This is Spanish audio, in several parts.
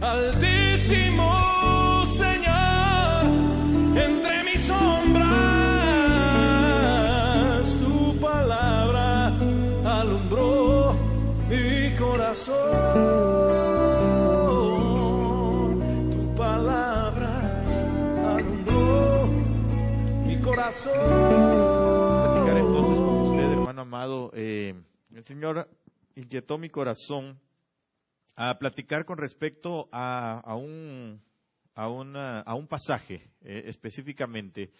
Altísimo Señor, entre mis sombras, tu palabra alumbró mi corazón. Tu palabra alumbró mi corazón. Platicar entonces con usted, hermano amado. El Señor inquietó mi corazón a platicar con respecto a un pasaje específicamente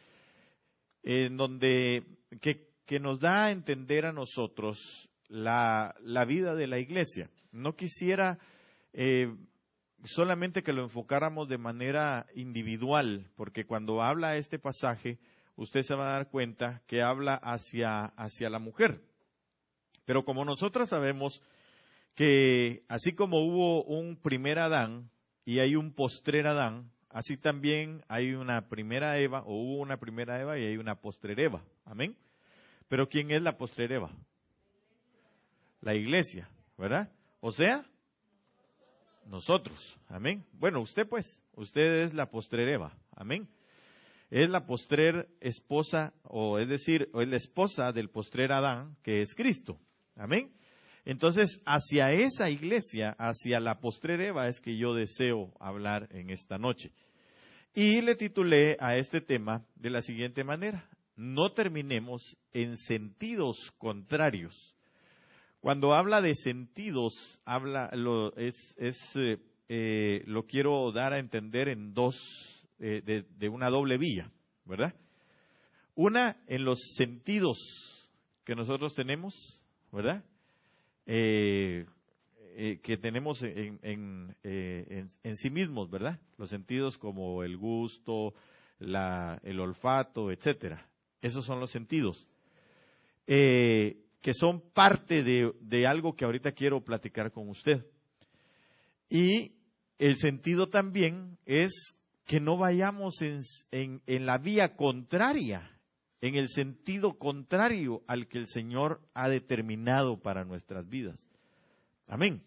en donde que nos da a entender a nosotros la vida de la iglesia. No quisiera solamente que lo enfocáramos de manera individual, porque cuando habla este pasaje, usted se va a dar cuenta que habla hacia la mujer. Pero como nosotros sabemos que así como hubo un primer Adán y hay un postrer Adán, así también hay una primera Eva, o hubo una primera Eva y hay una postrer Eva. Amén. Pero ¿quién es la postrer Eva? La iglesia, ¿verdad? O sea, nosotros. Amén. Bueno, usted es la postrer Eva. Amén. Es la postrer esposa, o es decir, es la esposa del postrer Adán, que es Cristo. Amén. Entonces, hacia esa iglesia, hacia la postrer Eva, es que yo deseo hablar en esta noche. Y le titulé a este tema de la siguiente manera: no terminemos en sentidos contrarios. Cuando habla de sentidos, lo quiero dar a entender en dos, de una doble vía, ¿verdad? Una, en los sentidos que nosotros tenemos, ¿verdad? Que tenemos en sí mismos, ¿verdad? Los sentidos como el gusto, el olfato, etcétera. Esos son los sentidos. Que son parte de algo que ahorita quiero platicar con usted. Y el sentido también es que no vayamos en la vía contraria, en el sentido contrario al que el Señor ha determinado para nuestras vidas. Amén.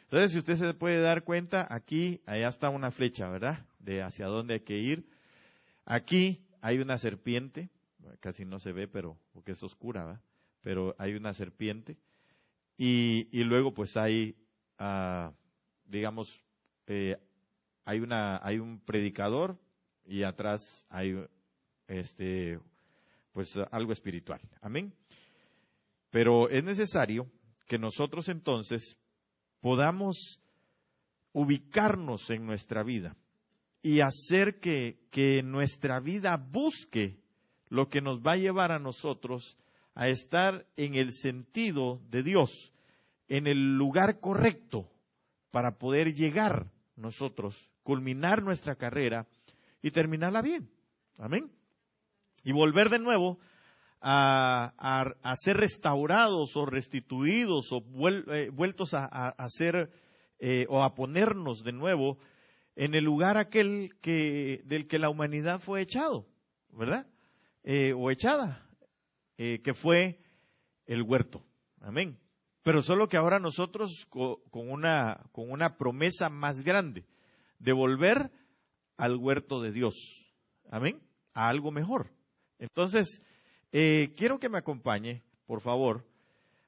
Entonces, si usted se puede dar cuenta, aquí, allá está una flecha, ¿verdad? De hacia dónde hay que ir. Aquí hay una serpiente, casi no se ve, pero porque es oscura, ¿verdad? Pero hay una serpiente. Y luego, pues hay, digamos, hay un predicador y atrás hay pues algo espiritual. Amén. Pero es necesario que nosotros entonces podamos ubicarnos en nuestra vida y hacer que nuestra vida busque lo que nos va a llevar a nosotros a estar en el sentido de Dios, en el lugar correcto para poder llegar nosotros, culminar nuestra carrera y terminarla bien. Amén. Y volver de nuevo a ser restaurados o restituidos o vueltos a ser o a ponernos de nuevo en el lugar aquel del que la humanidad fue echado, ¿verdad? O echada, que fue el huerto. Amén. Pero solo que ahora nosotros con una promesa más grande de volver al huerto de Dios. Amén. A algo mejor. Entonces, quiero que me acompañe, por favor,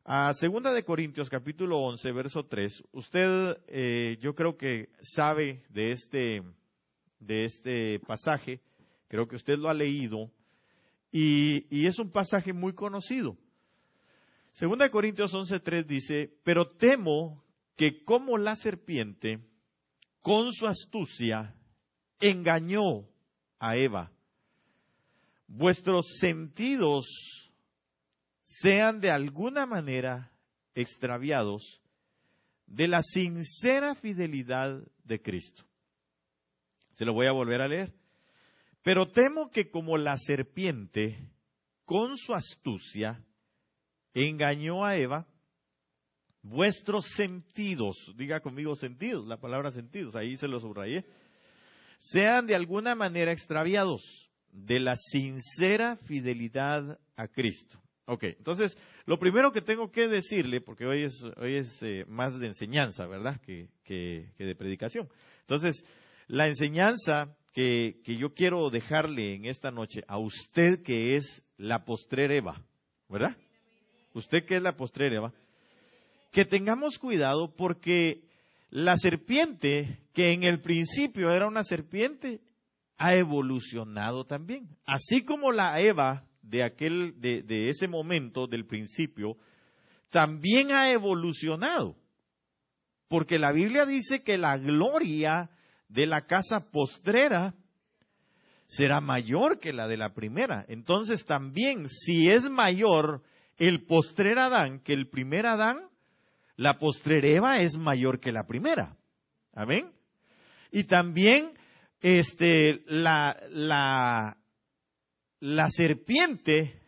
a 2 de Corintios, capítulo 11, verso 3. Usted, yo creo que sabe de este pasaje, creo que usted lo ha leído, y es un pasaje muy conocido. 2 de Corintios 11, 3 dice: pero temo que como la serpiente, con su astucia, engañó a Eva, vuestros sentidos sean de alguna manera extraviados de la sincera fidelidad de Cristo. Se lo voy a volver a leer. Pero temo que como la serpiente, con su astucia, engañó a Eva, vuestros sentidos, diga conmigo sentidos, la palabra sentidos, ahí se lo subrayé, sean de alguna manera extraviados de la sincera fidelidad a Cristo. Ok, entonces, lo primero que tengo que decirle, porque hoy es más de enseñanza, ¿verdad?, que de predicación. Entonces, la enseñanza que yo quiero dejarle en esta noche a usted, que es la postrera Eva, ¿verdad? Usted que es la postrera Eva, que tengamos cuidado, porque la serpiente, que en el principio era una serpiente, ha evolucionado también. Así como la Eva de ese momento, del principio, también ha evolucionado. Porque la Biblia dice que la gloria de la casa postrera será mayor que la de la primera. Entonces también, si es mayor el postrer Adán que el primer Adán, la postrer Eva es mayor que la primera. ¿Amén? Y también la serpiente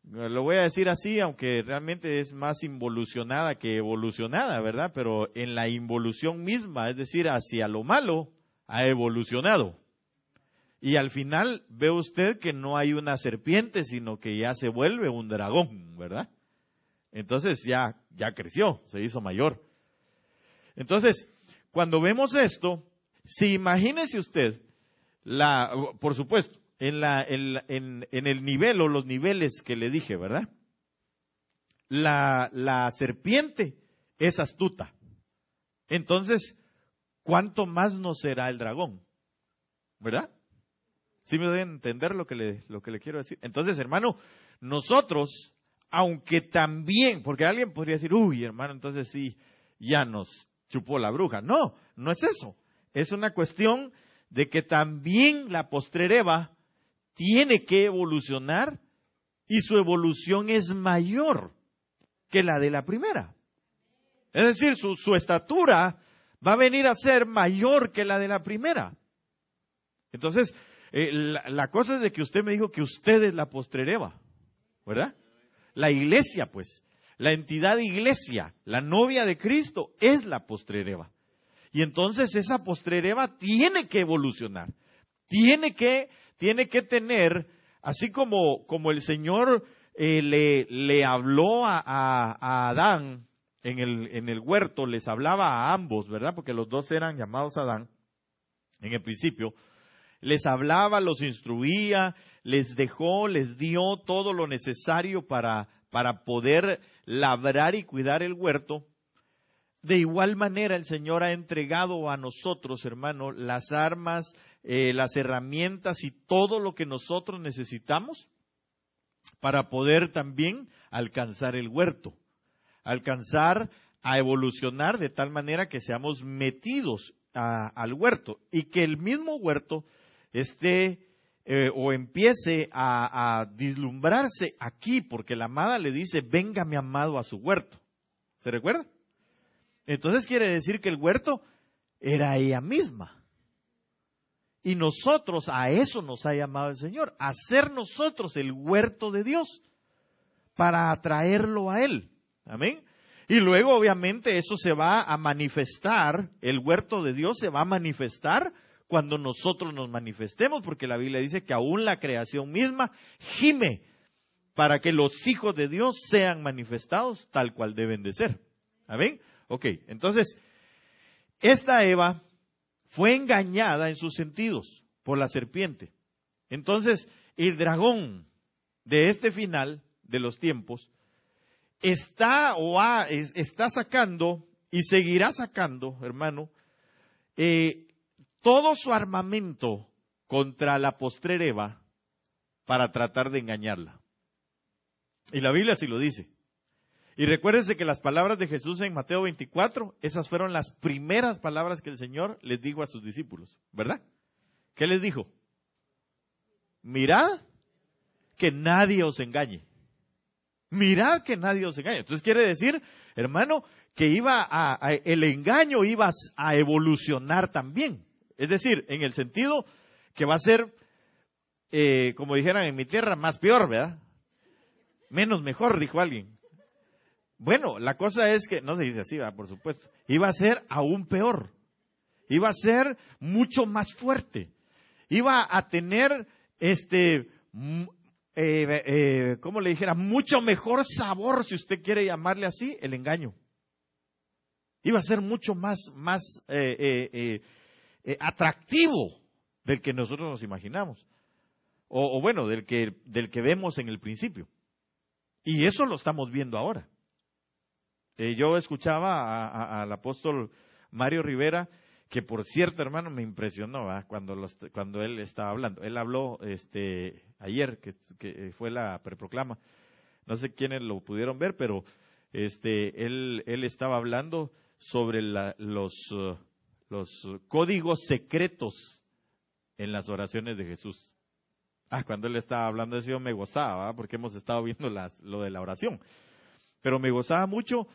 lo voy a decir así, aunque realmente es más involucionada que evolucionada, ¿verdad? Pero en la involución misma, es decir, hacia lo malo, ha evolucionado. Y al final ve usted que no hay una serpiente, sino que ya se vuelve un dragón, ¿verdad? Entonces ya creció, se hizo mayor. Entonces, cuando vemos esto, si imagínese usted, por supuesto, en el nivel o los niveles que le dije, ¿verdad? La serpiente es astuta. Entonces, ¿cuánto más no será el dragón? ¿Verdad? ¿Sí me deben entender lo que le quiero decir? Entonces, hermano, nosotros, aunque también, porque alguien podría decir, uy, hermano, entonces sí, ya nos chupó la bruja. No, no es eso. Es una cuestión de que también la postrera Eva tiene que evolucionar, y su evolución es mayor que la de la primera. Es decir, su estatura va a venir a ser mayor que la de la primera. Entonces, la cosa es de que usted me dijo que usted es la postrera Eva, ¿verdad? La iglesia, pues, la entidad iglesia, la novia de Cristo, es la postrera Eva. Y entonces esa postrera Eva tiene que evolucionar, tiene que tener, así como el Señor le habló a Adán en el huerto, les hablaba a ambos, ¿verdad? Porque los dos eran llamados Adán en el principio. Les hablaba, los instruía, les dio todo lo necesario para poder labrar y cuidar el huerto. De igual manera, el Señor ha entregado a nosotros, hermano, las armas, las herramientas y todo lo que nosotros necesitamos para poder también alcanzar el huerto, alcanzar a evolucionar de tal manera que seamos metidos al huerto, y que el mismo huerto o empiece a vislumbrarse aquí, porque la amada le dice, venga mi amado a su huerto. ¿Se recuerda? Entonces quiere decir que el huerto era ella misma. Y nosotros, a eso nos ha llamado el Señor, a ser nosotros el huerto de Dios, para atraerlo a Él. Amén. Y luego, obviamente, eso se va a manifestar, el huerto de Dios se va a manifestar cuando nosotros nos manifestemos, porque la Biblia dice que aún la creación misma gime para que los hijos de Dios sean manifestados tal cual deben de ser. Amén. Ok, entonces, esta Eva fue engañada en sus sentidos por la serpiente. Entonces, el dragón de este final de los tiempos está sacando y seguirá sacando, hermano, todo su armamento contra la postrera Eva para tratar de engañarla. Y la Biblia así lo dice. Y recuérdense que las palabras de Jesús en Mateo 24, esas fueron las primeras palabras que el Señor les dijo a sus discípulos, ¿verdad? ¿Qué les dijo? Mirad que nadie os engañe. Mirad que nadie os engañe. Entonces quiere decir, hermano, que el engaño iba a evolucionar también. Es decir, en el sentido que va a ser, como dijeran en mi tierra, más peor, ¿verdad? Menos mejor, dijo alguien. Bueno, la cosa es que, no se dice así, ¿verdad? Por supuesto, iba a ser aún peor, iba a ser mucho más fuerte, iba a tener ¿cómo le dijera? Mucho mejor sabor, si usted quiere llamarle así, el engaño. Iba a ser mucho más atractivo del que nosotros nos imaginamos. O bueno, del que vemos en el principio. Y eso lo estamos viendo ahora. Yo escuchaba al apóstol Mario Rivera, que por cierto, hermano, me impresionó cuando él estaba hablando. Él habló ayer, que fue la preproclama. No sé quiénes lo pudieron ver, pero él estaba hablando sobre los códigos secretos en las oraciones de Jesús. Cuando él estaba hablando de eso yo me gozaba, porque hemos estado viendo lo de la oración. Pero me gozaba mucho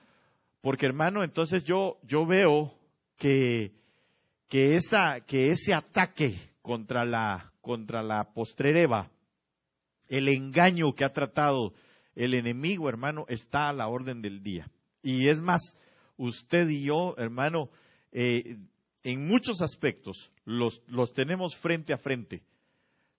porque, hermano, entonces yo veo que ese ataque contra la postrer Eva, el engaño que ha tratado el enemigo, hermano, está a la orden del día. Y es más, usted y yo, hermano, en muchos aspectos los tenemos frente a frente.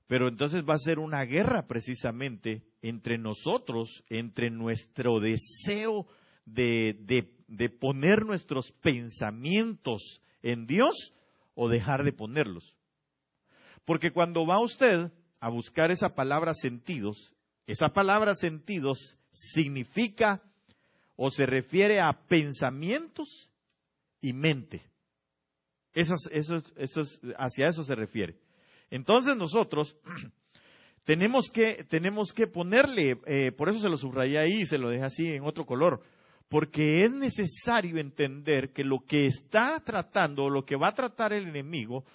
Pero entonces va a ser una guerra precisamente entre nosotros, entre nuestro deseo de poner nuestros pensamientos en Dios o dejar de ponerlos. Porque cuando va usted a buscar esa palabra sentidos significa o se refiere a pensamientos y mente. Hacia eso se refiere. Entonces nosotros tenemos que ponerle, por eso se lo subrayé ahí y se lo dejé así en otro color, porque es necesario entender que lo que está tratando, lo que va a tratar el enemigo,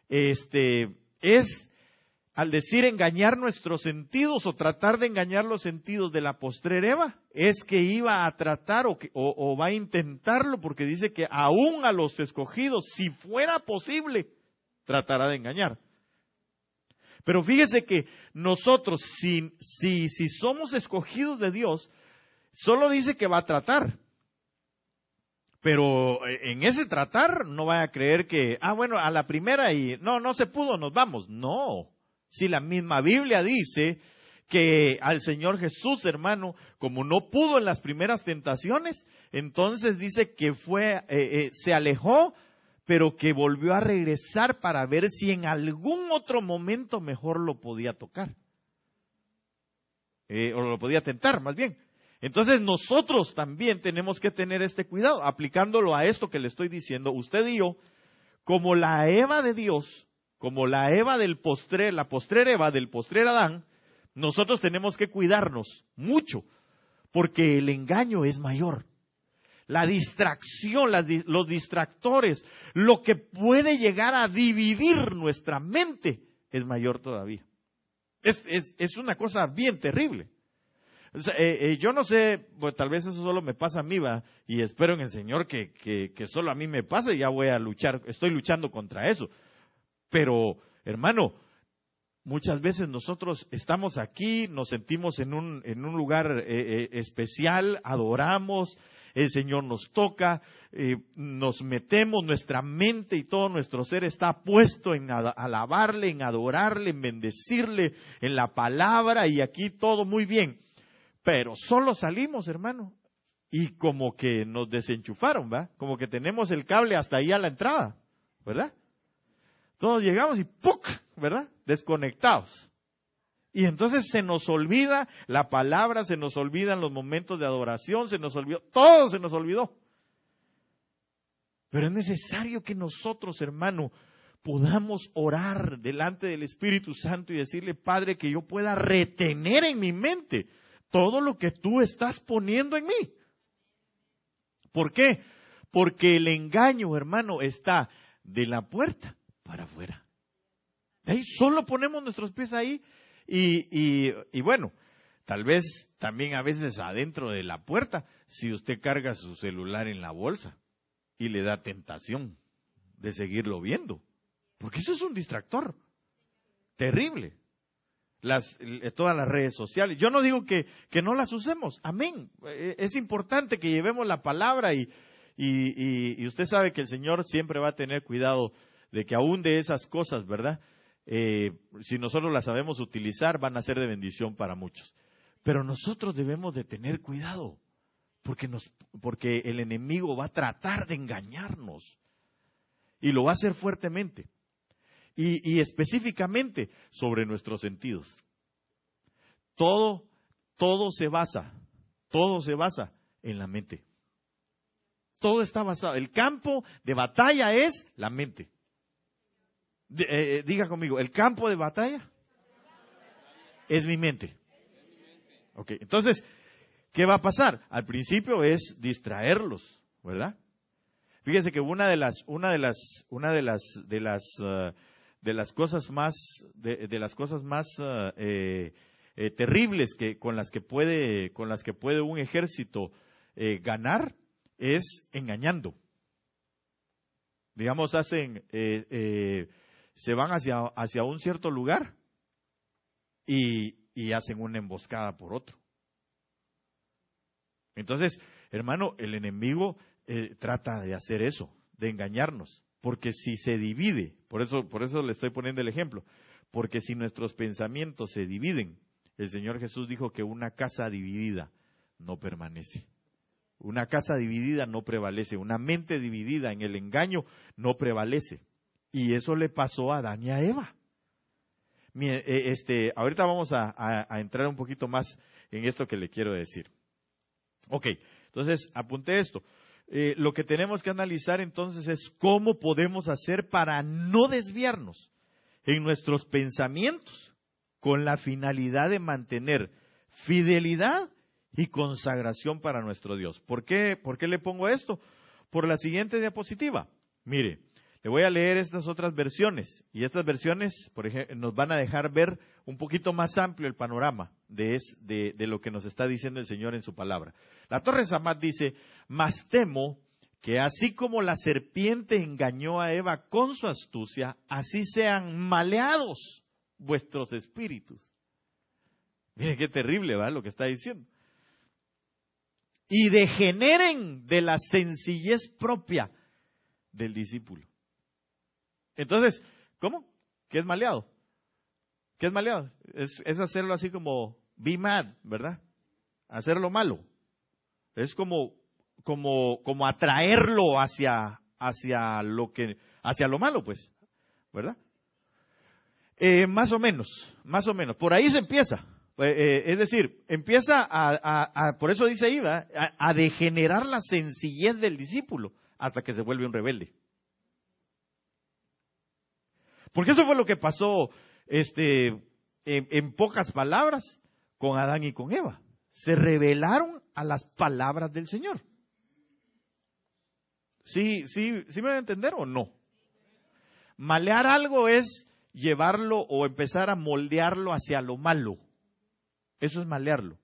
es, al decir engañar nuestros sentidos o tratar de engañar los sentidos de la postrer Eva, es que iba a tratar o va a intentarlo, porque dice que aún a los escogidos, si fuera posible, tratará de engañar. Pero fíjese que nosotros, si somos escogidos de Dios, solo dice que va a tratar. Pero en ese tratar no vaya a creer que, bueno, a la primera y no se pudo, nos vamos. No. Si la misma Biblia dice que al Señor Jesús, hermano, como no pudo en las primeras tentaciones, entonces dice que se alejó, pero que volvió a regresar para ver si en algún otro momento mejor lo podía tocar. O lo podía tentar, más bien. Entonces nosotros también tenemos que tener este cuidado, aplicándolo a esto que le estoy diciendo, usted y yo, como la Eva de Dios, como la Eva la postrer Eva del postrer Adán, nosotros tenemos que cuidarnos mucho, porque el engaño es mayor. La distracción, los distractores, lo que puede llegar a dividir nuestra mente es mayor todavía. Es una cosa bien terrible. O sea, yo no sé, pues, tal vez eso solo me pasa a mí, y espero en el Señor que solo a mí me pase y ya voy a luchar, estoy luchando contra eso. Pero, hermano, muchas veces nosotros estamos aquí, nos sentimos en un lugar especial, adoramos, el Señor nos toca, nos metemos, nuestra mente y todo nuestro ser está puesto en alabarle, en adorarle, en bendecirle, en la palabra, y aquí todo muy bien. Pero solo salimos, hermano, y como que nos desenchufaron, ¿va? Como que tenemos el cable hasta ahí a la entrada, ¿verdad? Todos llegamos y ¡puc!, ¿verdad? Desconectados. Y entonces se nos olvida la palabra, se nos olvidan los momentos de adoración, se nos olvidó, todo se nos olvidó. Pero es necesario que nosotros, hermano, podamos orar delante del Espíritu Santo y decirle, Padre, que yo pueda retener en mi mente todo lo que tú estás poniendo en mí. ¿Por qué? Porque el engaño, hermano, está de la puerta para afuera. Ahí solo ponemos nuestros pies ahí y bueno, tal vez también a veces adentro de la puerta, si usted carga su celular en la bolsa y le da tentación de seguirlo viendo, porque eso es un distractor terrible. Todas las redes sociales. Yo no digo que no las usemos, amén. Es importante que llevemos la palabra y usted sabe que el Señor siempre va a tener cuidado de que aún de esas cosas, ¿verdad? si nosotros las sabemos utilizar, van a ser de bendición para muchos. Pero nosotros debemos de tener cuidado, porque el enemigo va a tratar de engañarnos y lo va a hacer fuertemente y específicamente sobre nuestros sentidos. Todo se basa en la mente. Todo está basado. El campo de batalla es la mente. Diga conmigo, el campo de batalla es mi mente. Ok, entonces, ¿qué va a pasar? Al principio es distraerlos, ¿verdad? Fíjese que una de las cosas más terribles con las que puede un ejército ganar es engañando. Digamos, se van hacia un cierto lugar y hacen una emboscada por otro. Entonces, hermano, el enemigo trata de hacer eso, de engañarnos, porque si se divide, por eso le estoy poniendo el ejemplo, porque si nuestros pensamientos se dividen, el Señor Jesús dijo que una casa dividida no permanece. Una casa dividida no prevalece, una mente dividida en el engaño no prevalece. Y eso le pasó a Adán y a Eva. Ahorita vamos a entrar un poquito más en esto que le quiero decir. Ok, entonces apunté esto. Lo que tenemos que analizar entonces es cómo podemos hacer para no desviarnos en nuestros pensamientos con la finalidad de mantener fidelidad y consagración para nuestro Dios. ¿Por qué le pongo esto? Por la siguiente diapositiva. Mire, le voy a leer estas otras versiones, y estas versiones, por ejemplo, nos van a dejar ver un poquito más amplio el panorama de lo que nos está diciendo el Señor en su palabra. La Torre Samat dice: mas temo que así como la serpiente engañó a Eva con su astucia, así sean maleados vuestros espíritus. Miren qué terrible, ¿verdad? Lo que está diciendo. Y degeneren de la sencillez propia del discípulo. Entonces, ¿cómo? ¿Qué es maleado? ¿Qué es maleado? Es hacerlo así como be mad, ¿verdad? Hacerlo malo. Es como atraerlo hacia lo malo, pues, ¿verdad? Más o menos. Por ahí se empieza. Es decir, empieza por eso dice ahí, a degenerar la sencillez del discípulo hasta que se vuelve un rebelde. Porque eso fue lo que pasó, en pocas palabras, con Adán y con Eva. Se rebelaron a las palabras del Señor. ¿Sí me van a entender o no? Malear algo es llevarlo o empezar a moldearlo hacia lo malo. Eso es malearlo.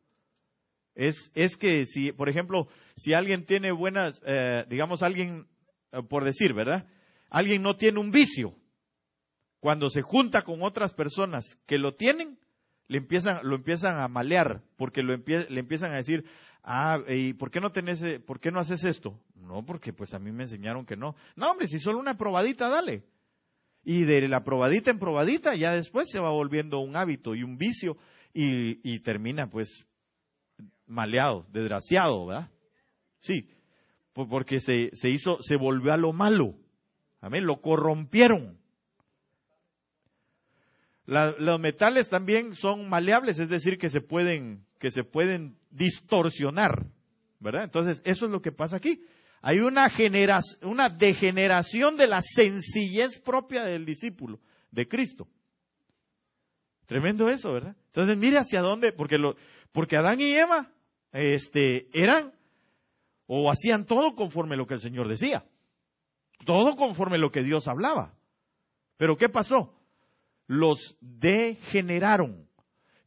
Es que si, por ejemplo, si alguien tiene buenas, digamos alguien, por decir, ¿verdad? Alguien no tiene un vicio. Cuando se junta con otras personas que lo tienen, lo empiezan a malear, porque le empiezan a decir: ¿y por qué no haces esto? No, porque pues a mí me enseñaron que no. No, hombre, si solo una probadita, dale. Y de la probadita en probadita, ya después se va volviendo un hábito y un vicio, y termina pues maleado, desgraciado, ¿verdad? Sí, porque se volvió a lo malo. Amén, lo corrompieron. Los metales también son maleables, es decir, que se pueden distorsionar, ¿verdad? Entonces, eso es lo que pasa aquí. Hay una degeneración de la sencillez propia del discípulo, de Cristo. Tremendo eso, ¿verdad? Entonces, mire hacia dónde, porque Adán y Eva eran o hacían todo conforme lo que el Señor decía. Todo conforme lo que Dios hablaba. Pero ¿qué pasó? Los degeneraron.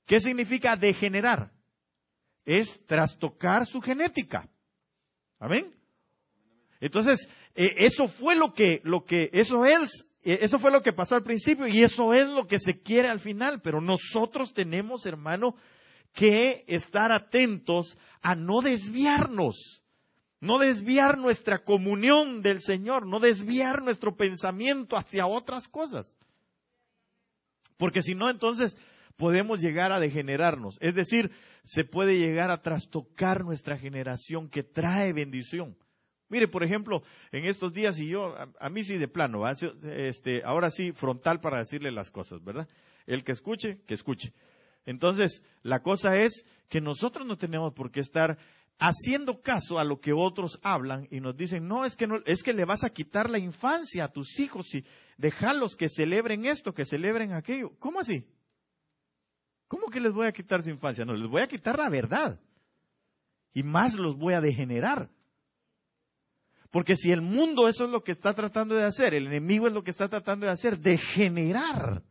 ¿Qué significa degenerar? Es trastocar su genética. ¿Amén? Entonces, eso fue eso fue lo que pasó al principio, y eso es lo que se quiere al final. Pero nosotros tenemos, hermano, que estar atentos a no desviarnos. No desviar nuestra comunión del Señor, no desviar nuestro pensamiento hacia otras cosas. Porque si no, entonces podemos llegar a degenerarnos. Es decir, se puede llegar a trastocar nuestra generación que trae bendición. Mire, por ejemplo, en estos días, y yo, a mí sí de plano, ahora sí frontal para decirle las cosas, ¿verdad? El que escuche, que escuche. Entonces, la cosa es que nosotros no tenemos por qué estar haciendo caso a lo que otros hablan y nos dicen, no, es que le vas a quitar la infancia a tus hijos y dejarlos que celebren esto, que celebren aquello. ¿Cómo así? ¿Cómo que les voy a quitar su infancia? No, les voy a quitar la verdad. Y más los voy a degenerar. Porque si el mundo eso es lo que está tratando de hacer, el enemigo es lo que está tratando de hacer, degenerar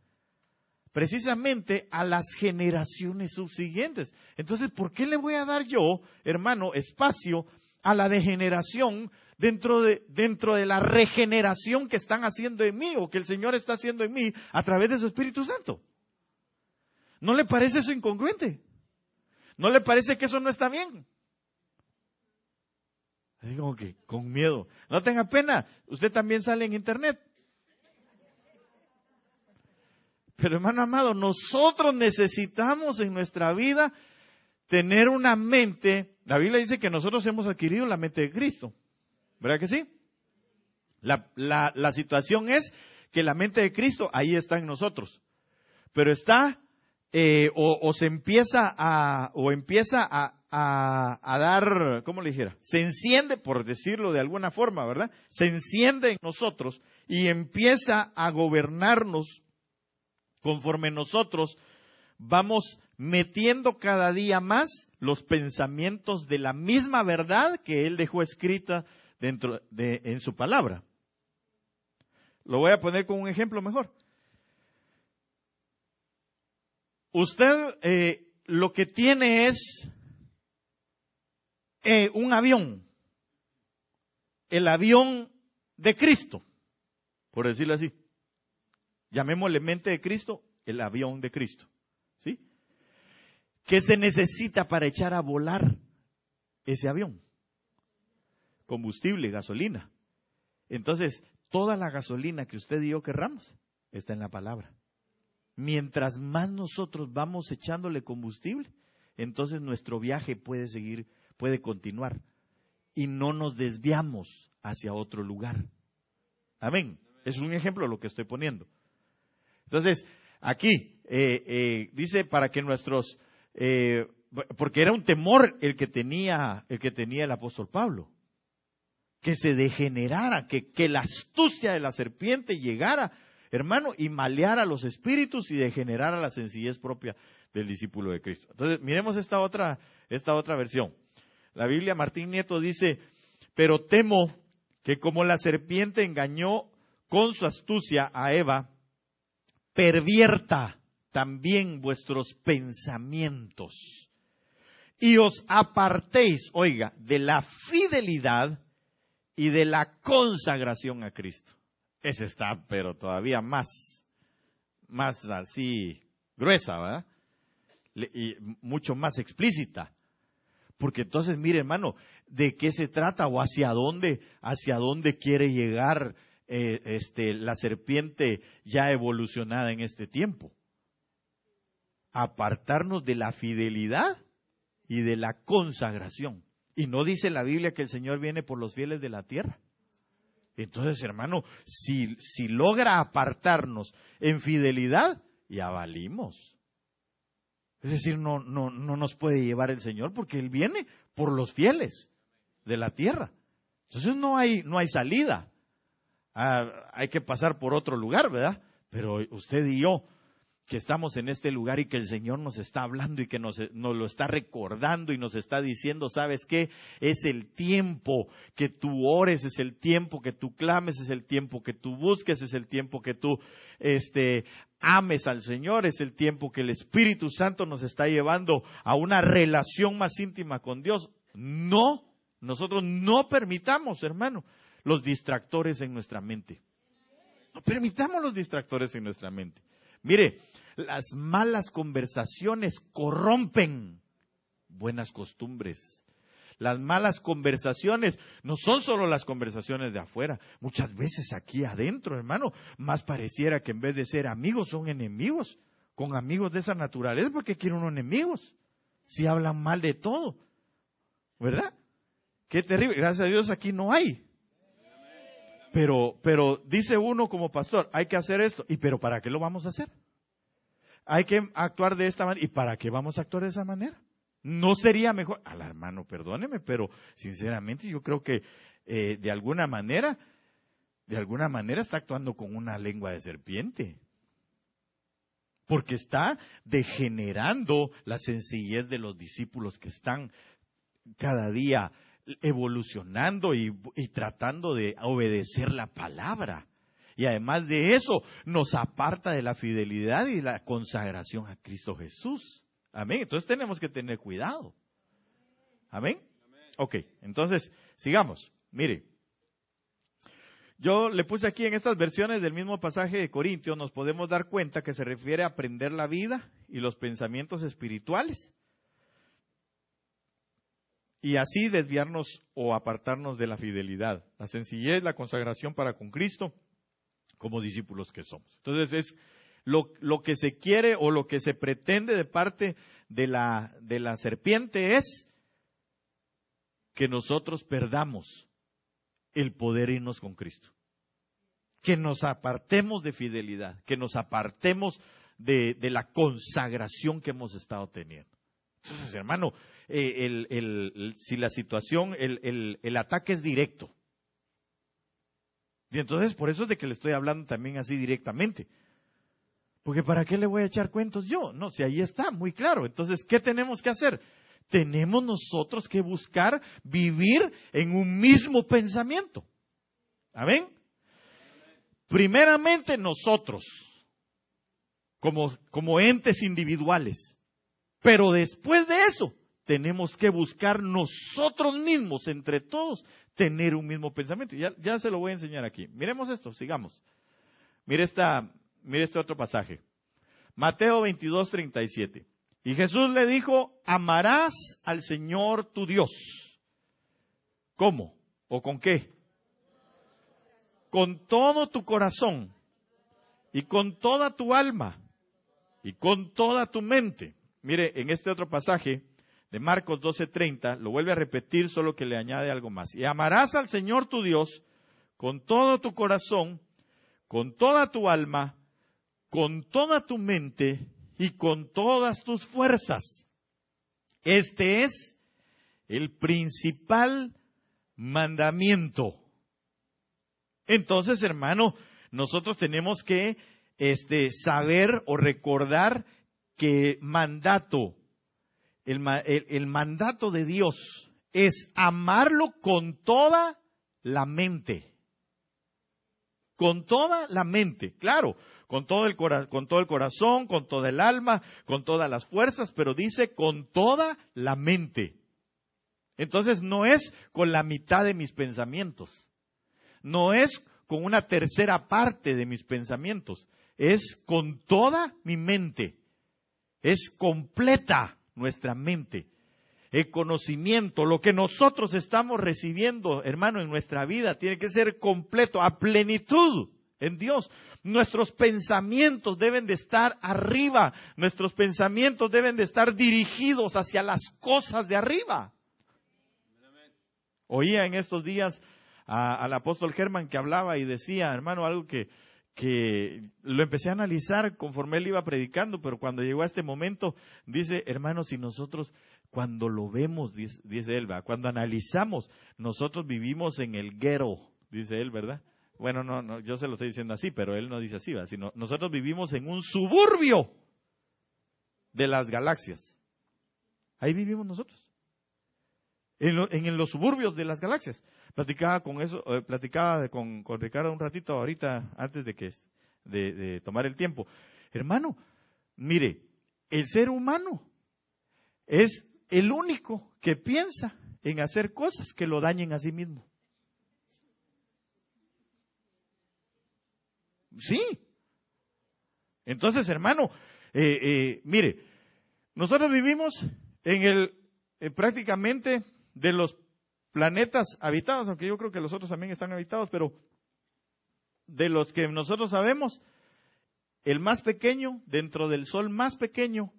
precisamente a las generaciones subsiguientes. Entonces, ¿por qué le voy a dar yo, hermano, espacio a la degeneración dentro de la regeneración que están haciendo en mí o que el Señor está haciendo en mí a través de su Espíritu Santo? ¿No le parece eso incongruente? ¿No le parece que eso no está bien? Digo que con miedo. No tenga pena, usted también sale en internet. Pero hermano amado, nosotros necesitamos en nuestra vida tener una mente. La Biblia dice que nosotros hemos adquirido la mente de Cristo. ¿Verdad que sí? La situación es que la mente de Cristo ahí está en nosotros. Pero está, empieza a dar, ¿cómo le dijera? Se enciende, por decirlo de alguna forma, ¿verdad? Se enciende en nosotros y empieza a gobernarnos conforme nosotros vamos metiendo cada día más los pensamientos de la misma verdad que Él dejó escrita en su palabra. Lo voy a poner con un ejemplo mejor. Usted lo que tiene es un avión, el avión de Cristo, por decirlo así. Llamémosle mente de Cristo, el avión de Cristo, ¿sí? ¿Qué se necesita para echar a volar ese avión? Combustible, gasolina. Entonces, toda la gasolina que usted y yo querramos está en la palabra. Mientras más nosotros vamos echándole combustible, entonces nuestro viaje puede continuar y no nos desviamos hacia otro lugar. Amén. Es un ejemplo de lo que estoy poniendo. Entonces, aquí dice para que porque era un temor el que tenía el apóstol Pablo, que se degenerara, que la astucia de la serpiente llegara, hermano, y maleara los espíritus y degenerara la sencillez propia del discípulo de Cristo. Entonces, miremos esta otra versión. La Biblia, Martín Nieto dice, pero temo que como la serpiente engañó con su astucia a Eva, pervierta también vuestros pensamientos y os apartéis, oiga, de la fidelidad y de la consagración a Cristo. Esa está, pero todavía más así gruesa, ¿verdad? Y mucho más explícita. Porque entonces, mire, hermano, ¿de qué se trata o hacia dónde quiere llegar la serpiente ya evolucionada en este tiempo? Apartarnos de la fidelidad y de la consagración. ¿Y no dice la Biblia que el Señor viene por los fieles de la tierra? Entonces, hermano, si logra apartarnos en fidelidad, ya valimos. Es decir, no nos puede llevar el Señor porque Él viene por los fieles de la tierra. Entonces no hay salida. Hay que pasar por otro lugar, ¿verdad? Pero usted y yo, que estamos en este lugar y que el Señor nos está hablando y que nos lo está recordando y nos está diciendo, ¿sabes qué? Es el tiempo que tú ores, es el tiempo que tú clames, es el tiempo que tú busques, es el tiempo que tú ames al Señor, es el tiempo que el Espíritu Santo nos está llevando a una relación más íntima con Dios. No, nosotros no permitamos, hermano, los distractores en nuestra mente. No permitamos los distractores en nuestra mente. Mire, las malas conversaciones corrompen buenas costumbres. Las malas conversaciones no son solo las conversaciones de afuera. Muchas veces aquí adentro, hermano, más pareciera que en vez de ser amigos son enemigos. Con amigos de esa naturaleza, ¿por qué quiere uno enemigos? Si hablan mal de todo, ¿verdad? Qué terrible. Gracias a Dios aquí no hay. Pero dice uno como pastor, hay que hacer esto. ¿Pero para qué lo vamos a hacer? Hay que actuar de esta manera. ¿Y para qué vamos a actuar de esa manera? ¿No sería mejor? Hermano, perdóneme, pero sinceramente yo creo que de alguna manera está actuando con una lengua de serpiente. Porque está degenerando la sencillez de los discípulos que están cada día evolucionando y tratando de obedecer la palabra. Y además de eso, nos aparta de la fidelidad y la consagración a Cristo Jesús. Amén. Entonces tenemos que tener cuidado. Amén. Ok, entonces, sigamos. Mire, yo le puse aquí en estas versiones del mismo pasaje de Corintios, nos podemos dar cuenta que se refiere a aprender la vida y los pensamientos espirituales. Y así desviarnos o apartarnos de la fidelidad, la sencillez, la consagración para con Cristo, como discípulos que somos. Entonces es lo que se quiere o lo que se pretende de parte de la serpiente es que nosotros perdamos el poder irnos con Cristo. Que nos apartemos de fidelidad, que nos apartemos de la consagración que hemos estado teniendo. Entonces, hermano, si la situación, el ataque es directo. Y entonces, por eso es de que le estoy hablando también así directamente. Porque ¿para qué le voy a echar cuentos yo? No, si ahí está, muy claro. Entonces, ¿qué tenemos que hacer? Tenemos nosotros que buscar vivir en un mismo pensamiento. ¿Amén? Primeramente nosotros, como entes individuales. Pero después de eso, tenemos que buscar nosotros mismos, entre todos, tener un mismo pensamiento. Ya se lo voy a enseñar aquí. Miremos esto, sigamos. Mire este otro pasaje. Mateo 22:37. Y Jesús le dijo, amarás al Señor tu Dios. ¿Cómo? ¿O con qué? Con todo tu corazón, y con toda tu alma, y con toda tu mente. Mire, en este otro pasaje de Marcos 12:30, lo vuelve a repetir, solo que le añade algo más. Y amarás al Señor tu Dios con todo tu corazón, con toda tu alma, con toda tu mente y con todas tus fuerzas. Este es el principal mandamiento. Entonces, hermano, nosotros tenemos que saber o recordar que el mandato de Dios es amarlo con toda la mente. Con toda la mente, claro, con todo el corazón, con toda el alma, con todas las fuerzas, pero dice con toda la mente. Entonces no es con la mitad de mis pensamientos, no es con una tercera parte de mis pensamientos, es con toda mi mente, es completa nuestra mente. El conocimiento, lo que nosotros estamos recibiendo, hermano, en nuestra vida, tiene que ser completo, a plenitud en Dios. Nuestros pensamientos deben de estar arriba, nuestros pensamientos deben de estar dirigidos hacia las cosas de arriba. Oía en estos días al apóstol Germán que hablaba y decía, hermano, algo que lo empecé a analizar conforme él iba predicando, pero cuando llegó a este momento, dice, hermano, si nosotros, cuando lo vemos, dice él, ¿verdad? Cuando analizamos, nosotros vivimos en el ghetto, dice él, ¿verdad? Bueno, no, yo se lo estoy diciendo así, pero él no dice así, ¿verdad? Sino nosotros vivimos en un suburbio de las galaxias. Ahí vivimos nosotros. En los suburbios de las galaxias. Platicaba con Ricardo un ratito ahorita, antes de tomar el tiempo. Hermano, mire, el ser humano es el único que piensa en hacer cosas que lo dañen a sí mismo. Sí. Entonces, hermano, mire, nosotros vivimos prácticamente de los planetas habitados, aunque yo creo que los otros también están habitados, pero de los que nosotros sabemos, el más pequeño, dentro del Sol más pequeño,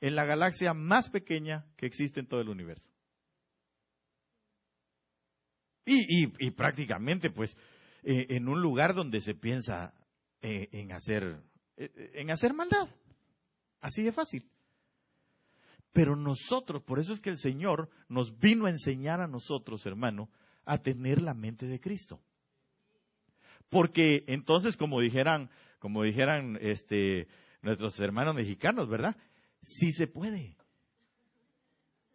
en la galaxia más pequeña que existe en todo el universo. Y prácticamente, pues, en un lugar donde se piensa en hacer maldad. Así de fácil. Pero nosotros, por eso es que el Señor nos vino a enseñar a nosotros, hermano, a tener la mente de Cristo. Porque entonces, como dijeran nuestros hermanos mexicanos, ¿verdad? Sí se puede.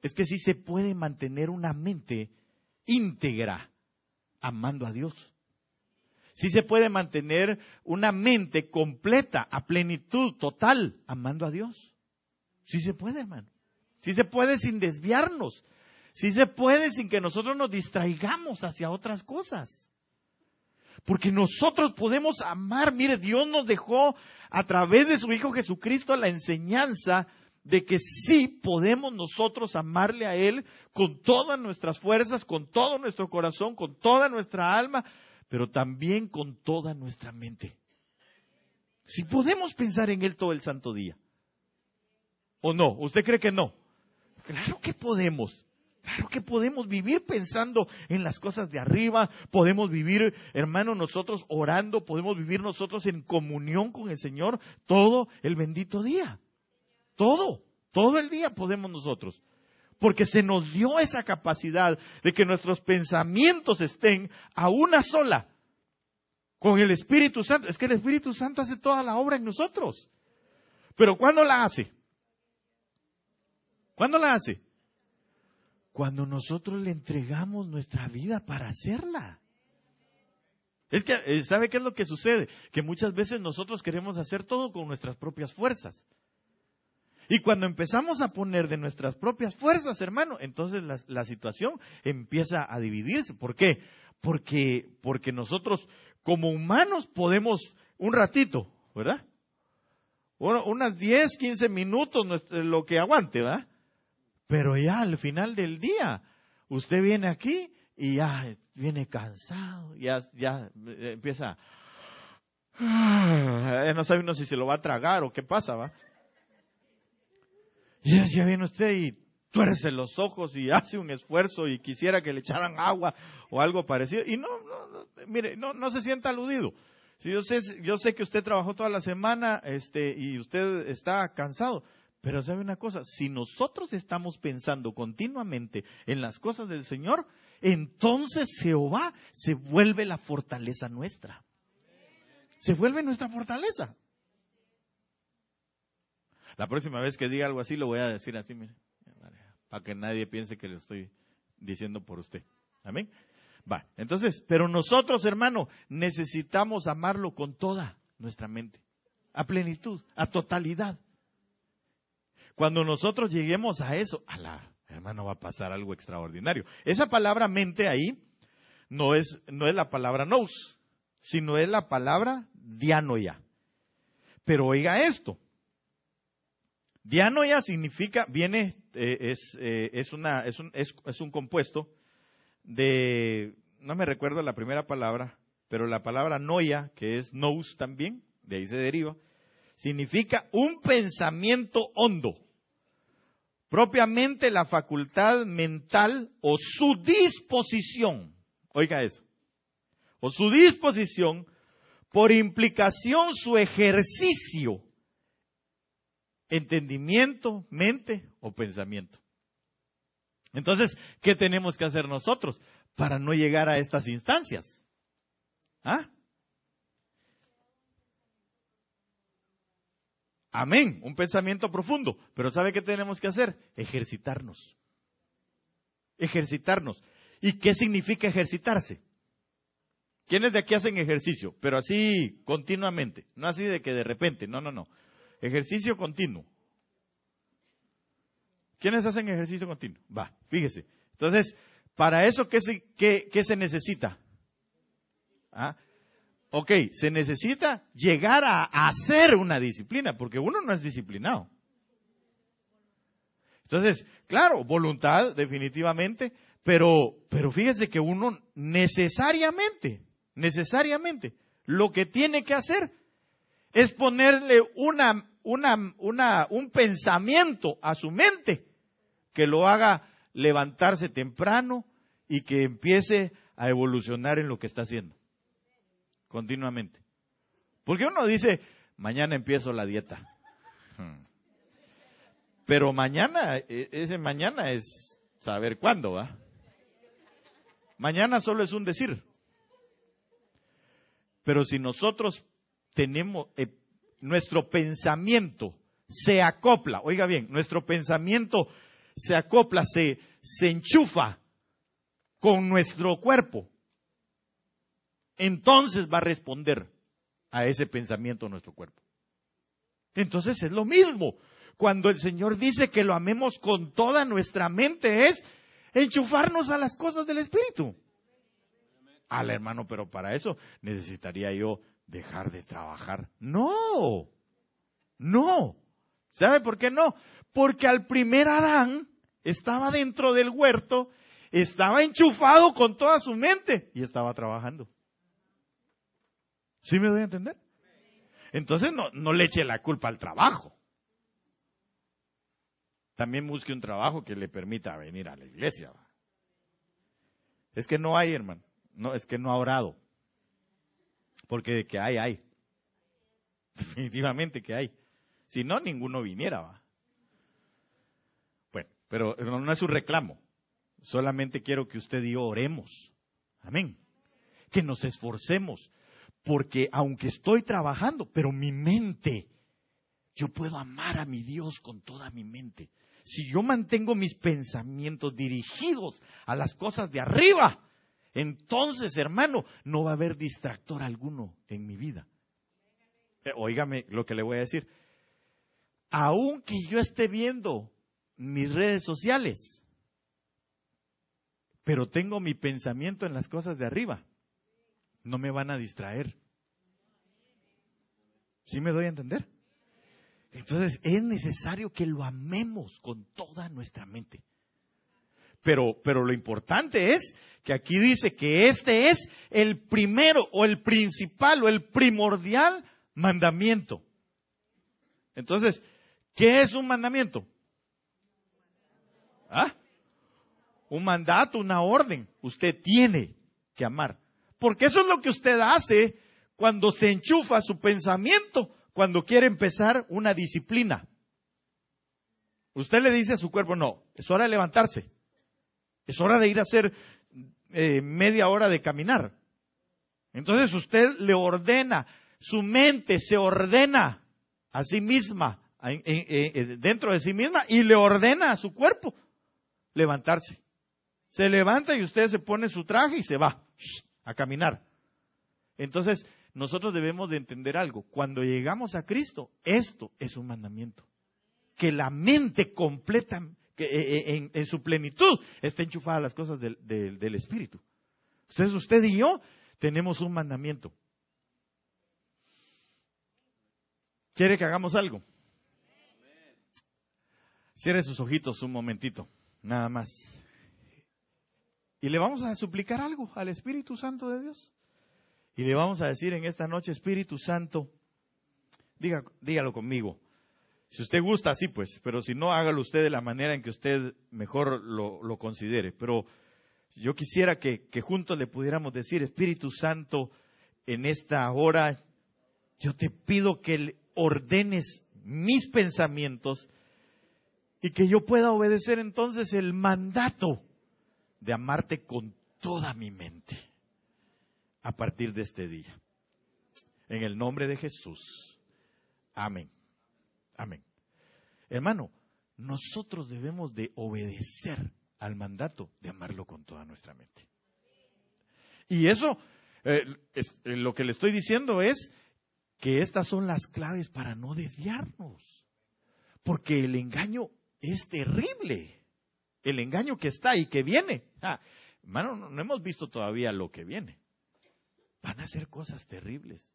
Es que sí se puede mantener una mente íntegra amando a Dios. Sí se puede mantener una mente completa, a plenitud, total, amando a Dios. Sí se puede, hermano. Sí se puede sin desviarnos. Sí se puede sin que nosotros nos distraigamos hacia otras cosas. Porque nosotros podemos amar. Mire, Dios nos dejó a través de su Hijo Jesucristo la enseñanza de que sí podemos nosotros amarle a Él con todas nuestras fuerzas, con todo nuestro corazón, con toda nuestra alma, pero también con toda nuestra mente. Si podemos pensar en Él todo el santo día. ¿O no? ¿Usted cree que no? Claro que podemos. Claro que podemos vivir pensando en las cosas de arriba, podemos vivir, hermano, nosotros orando, podemos vivir nosotros en comunión con el Señor todo el bendito día. Todo el día podemos nosotros. Porque se nos dio esa capacidad de que nuestros pensamientos estén a una sola con el Espíritu Santo. Es que el Espíritu Santo hace toda la obra en nosotros. Pero ¿cuándo la hace? ¿Cuándo la hace? Cuando nosotros le entregamos nuestra vida para hacerla. Es que, ¿sabe qué es lo que sucede? Que muchas veces nosotros queremos hacer todo con nuestras propias fuerzas. Y cuando empezamos a poner de nuestras propias fuerzas, hermano, entonces la situación empieza a dividirse. ¿Por qué? Porque nosotros como humanos podemos un ratito, ¿verdad? Unas 10, 15 minutos, lo que aguante, ¿verdad? Pero ya al final del día, usted viene aquí y ya viene cansado, ya empieza, no sabe uno si se lo va a tragar o qué pasa, ¿va? Ya viene usted y tuerce los ojos y hace un esfuerzo y quisiera que le echaran agua o algo parecido. Y mire, no se sienta aludido. Si yo sé que usted trabajó toda la semana y usted está cansado. Pero sabe una cosa, si nosotros estamos pensando continuamente en las cosas del Señor, entonces Jehová se vuelve la fortaleza nuestra. Se vuelve nuestra fortaleza. La próxima vez que diga algo así, lo voy a decir así, mire, para que nadie piense que lo estoy diciendo por usted. Amén. Va, entonces, pero nosotros, hermano, necesitamos amarlo con toda nuestra mente, a plenitud, a totalidad. Cuando nosotros lleguemos a eso, hermano, va a pasar algo extraordinario. Esa palabra mente ahí no es la palabra nous, sino es la palabra dianoia. Pero oiga esto. Dianoia significa, es un compuesto de, no me recuerdo la primera palabra, pero la palabra noia, que es nous también, de ahí se deriva, significa un pensamiento hondo. Propiamente la facultad mental o su disposición, oiga eso, o su disposición, por implicación su ejercicio, entendimiento, mente o pensamiento. Entonces, ¿qué tenemos que hacer nosotros para no llegar a estas instancias? ¿Ah? Amén, un pensamiento profundo. Pero ¿sabe qué tenemos que hacer? Ejercitarnos. Ejercitarnos. ¿Y qué significa ejercitarse? ¿Quiénes de aquí hacen ejercicio? Pero así continuamente, no así de que de repente, no. Ejercicio continuo. ¿Quiénes hacen ejercicio continuo? Va, fíjese. Entonces, para eso, ¿qué se necesita? ¿Ah? Ok, se necesita llegar a hacer una disciplina, porque uno no es disciplinado. Entonces, claro, voluntad definitivamente, pero fíjese que uno necesariamente, lo que tiene que hacer es ponerle un pensamiento a su mente que lo haga levantarse temprano y que empiece a evolucionar en lo que está haciendo continuamente. Porque uno dice, mañana empiezo la dieta. Pero mañana, ese mañana es saber cuándo, ¿va? Mañana solo es un decir. Pero si nosotros tenemos, nuestro pensamiento se acopla, oiga bien, nuestro pensamiento se acopla, se enchufa con nuestro cuerpo, entonces va a responder a ese pensamiento nuestro cuerpo. Entonces es lo mismo. Cuando el Señor dice que lo amemos con toda nuestra mente, es enchufarnos a las cosas del Espíritu. Al hermano, pero para eso necesitaría yo dejar de trabajar. No. ¿Sabe por qué no? Porque al primer Adán estaba dentro del huerto, estaba enchufado con toda su mente y estaba trabajando. ¿Sí me doy a entender? Entonces no le eche la culpa al trabajo. También busque un trabajo que le permita venir a la iglesia. Es que no hay, hermano. No, es que no ha orado. Porque de que hay. Definitivamente que hay. Si no, ninguno viniera, ¿va? Bueno, pero no es un reclamo. Solamente quiero que usted y yo oremos. Amén. Que nos esforcemos. Porque aunque estoy trabajando, pero mi mente, yo puedo amar a mi Dios con toda mi mente. Si yo mantengo mis pensamientos dirigidos a las cosas de arriba, entonces, hermano, no va a haber distractor alguno en mi vida. Óigame lo que le voy a decir. Aunque yo esté viendo mis redes sociales, pero tengo mi pensamiento en las cosas de arriba, no me van a distraer. ¿Sí me doy a entender? Entonces es necesario que lo amemos con toda nuestra mente. Pero lo importante es que aquí dice que este es el primero o el principal o el primordial mandamiento. Entonces, ¿qué es un mandamiento? ¿Ah? Un mandato, una orden. Usted tiene que amar. Porque eso es lo que usted hace cuando se enchufa su pensamiento, cuando quiere empezar una disciplina. Usted le dice a su cuerpo, no, es hora de levantarse. Es hora de ir a hacer media hora de caminar. Entonces usted le ordena, su mente se ordena a sí misma, dentro de sí misma, y le ordena a su cuerpo levantarse. Se levanta y usted se pone su traje y se va a caminar. Entonces, nosotros debemos de entender algo. Cuando llegamos a Cristo, esto es un mandamiento. Que la mente completa, en su plenitud, está enchufada a las cosas del Espíritu. Entonces, usted y yo tenemos un mandamiento. ¿Quiere que hagamos algo? Cierre sus ojitos un momentito, nada más. Y le vamos a suplicar algo al Espíritu Santo de Dios. Y le vamos a decir en esta noche, Espíritu Santo, dígalo conmigo. Si usted gusta, sí pues, pero si no, hágalo usted de la manera en que usted mejor lo considere. Pero yo quisiera que juntos le pudiéramos decir, Espíritu Santo, en esta hora, yo te pido que ordenes mis pensamientos y que yo pueda obedecer entonces el mandato de amarte con toda mi mente a partir de este día. En el nombre de Jesús. Amén. Amén. Hermano, nosotros debemos de obedecer al mandato de amarlo con toda nuestra mente. Y eso, lo que le estoy diciendo es que estas son las claves para no desviarnos. Porque el engaño es terrible. El engaño que está y que viene. Hermano, no hemos visto todavía lo que viene. Van a ser cosas terribles.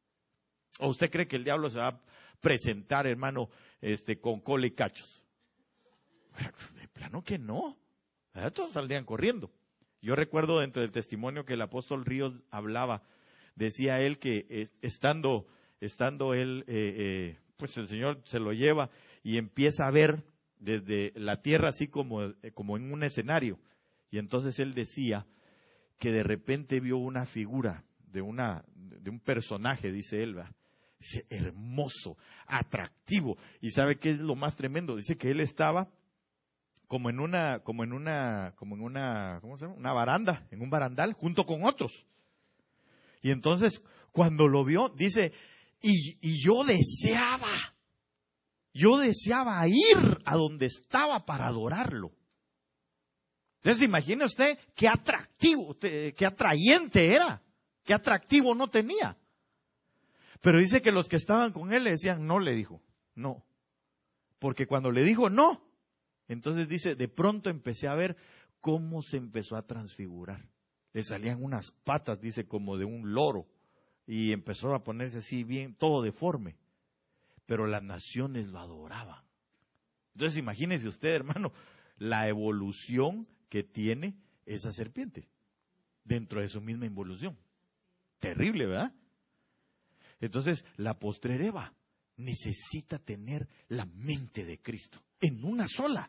¿O usted cree que el diablo se va a presentar, hermano, con cola y cachos? plano que no. Todos saldrían corriendo. Yo recuerdo dentro del testimonio que el apóstol Ríos hablaba, decía él que estando él, pues el Señor se lo lleva y empieza a ver desde la tierra así como en un escenario. Y entonces él decía que de repente vio una figura de un personaje, dice él, ¿verdad? Dice, hermoso, atractivo. ¿Y sabe qué es lo más tremendo? Dice que él estaba como en una, ¿cómo se llama? Una baranda, en un barandal, junto con otros. Y entonces, cuando lo vio, dice, y yo deseaba ir a donde estaba para adorarlo. Entonces, imagine usted qué atractivo, qué atrayente era, qué atractivo no tenía. Pero dice que los que estaban con él le decían, no, le dijo, no. Porque cuando le dijo no, entonces dice, de pronto empecé a ver cómo se empezó a transfigurar. Le salían unas patas, dice, como de un loro. Y empezó a ponerse así bien, todo deforme. Pero las naciones lo adoraban. Entonces imagínese usted, hermano, la evolución que tiene esa serpiente. Dentro de su misma involución. Terrible, ¿verdad? Entonces, la postrer Eva necesita tener la mente de Cristo en una sola.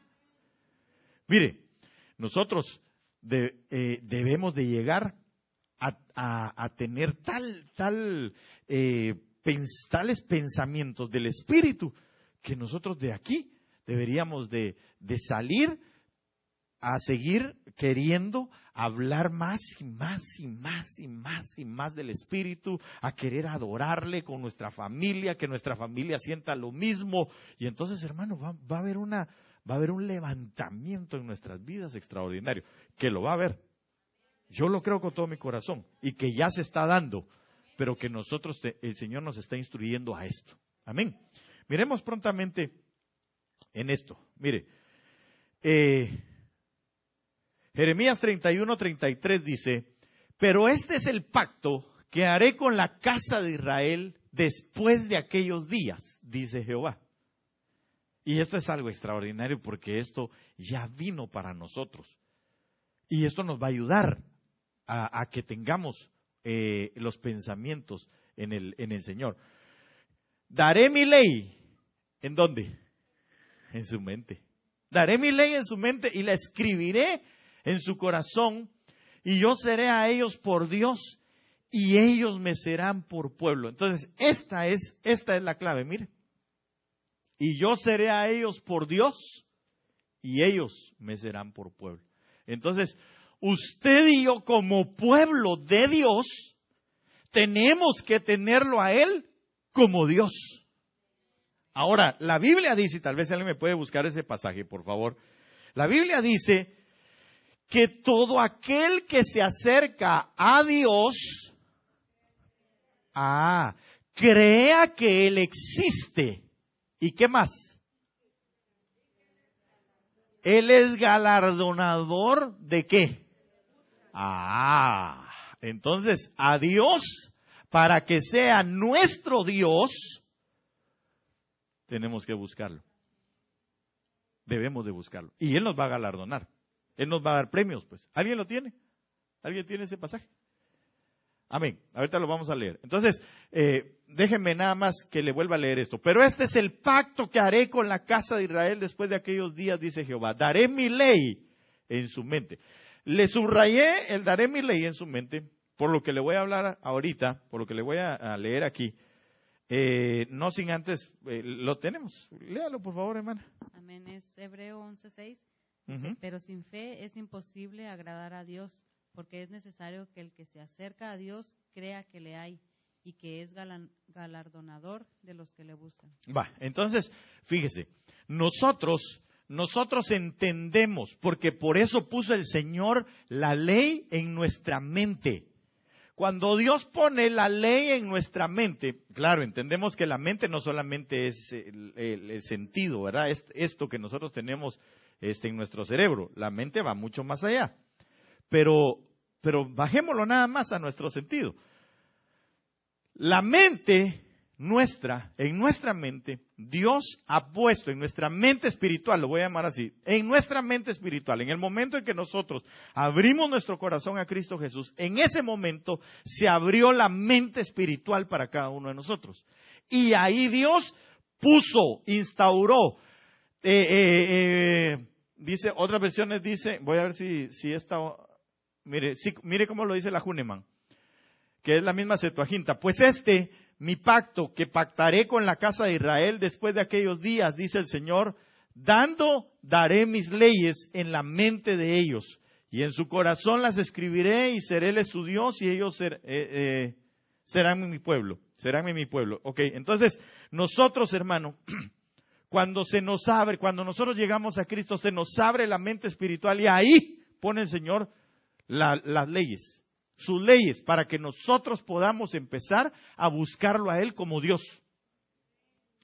Mire, nosotros debemos de llegar a tener tales pensamientos del Espíritu que nosotros de aquí deberíamos de salir a seguir queriendo hablar más y más y más y más y más del Espíritu, a querer adorarle con nuestra familia, que nuestra familia sienta lo mismo. Y entonces, hermano, va a haber un levantamiento en nuestras vidas extraordinario, que lo va a haber. Yo lo creo con todo mi corazón y que ya se está dando, pero que nosotros, el Señor nos está instruyendo a esto. Amén. Miremos prontamente en esto. Mire, Jeremías 31:33 dice, pero este es el pacto que haré con la casa de Israel después de aquellos días, dice Jehová. Y esto es algo extraordinario porque esto ya vino para nosotros. Y esto nos va a ayudar a que tengamos los pensamientos en el Señor. Daré mi ley, ¿en dónde? En su mente. Daré mi ley en su mente y la escribiré en su corazón, y yo seré a ellos por Dios, y ellos me serán por pueblo. Entonces, esta es la clave, mire. Y yo seré a ellos por Dios, y ellos me serán por pueblo. Entonces, usted y yo como pueblo de Dios, tenemos que tenerlo a Él como Dios. Ahora, la Biblia dice, tal vez alguien me puede buscar ese pasaje, por favor. La Biblia dice que todo aquel que se acerca a Dios, crea que Él existe. ¿Y qué más? Él es galardonador ¿de qué? Entonces, a Dios, para que sea nuestro Dios, tenemos que buscarlo. Debemos de buscarlo. Y Él nos va a galardonar. Él nos va a dar premios, pues. ¿Alguien lo tiene? ¿Alguien tiene ese pasaje? Amén. Ahorita lo vamos a leer. Entonces, déjenme nada más que le vuelva a leer esto. Pero este es el pacto que haré con la casa de Israel después de aquellos días, dice Jehová. Daré mi ley en su mente. Le subrayé el daré mi ley en su mente, por lo que le voy a hablar ahorita, por lo que le voy a leer aquí. No sin antes, lo tenemos. Léalo, por favor, hermana. Amén. Es Hebreo 11:6. Dice, pero sin fe es imposible agradar a Dios, porque es necesario que el que se acerca a Dios crea que le hay y que es galardonador de los que le buscan. Entonces, fíjese, nosotros entendemos, porque por eso puso el Señor la ley en nuestra mente. Cuando Dios pone la ley en nuestra mente, claro, entendemos que la mente no solamente es el sentido, ¿verdad? Esto que nosotros tenemos en nuestro cerebro, la mente va mucho más allá. Pero bajémoslo nada más a nuestro sentido. La mente en nuestra mente, Dios ha puesto en nuestra mente espiritual, lo voy a llamar así, en nuestra mente espiritual, en el momento en que nosotros abrimos nuestro corazón a Cristo Jesús, en ese momento se abrió la mente espiritual para cada uno de nosotros. Y ahí Dios instauró, dice, otras versiones dice, voy a ver si esta, mire cómo lo dice la Hünemann, que es la misma Septuaginta, pues mi pacto que pactaré con la casa de Israel después de aquellos días, dice el Señor, daré mis leyes en la mente de ellos, y en su corazón las escribiré, y seréles su Dios, y ellos serán mi pueblo. Ok, entonces, nosotros, hermano, cuando nosotros llegamos a Cristo, se nos abre la mente espiritual, y ahí pone el Señor las leyes. Sus leyes, para que nosotros podamos empezar a buscarlo a Él como Dios.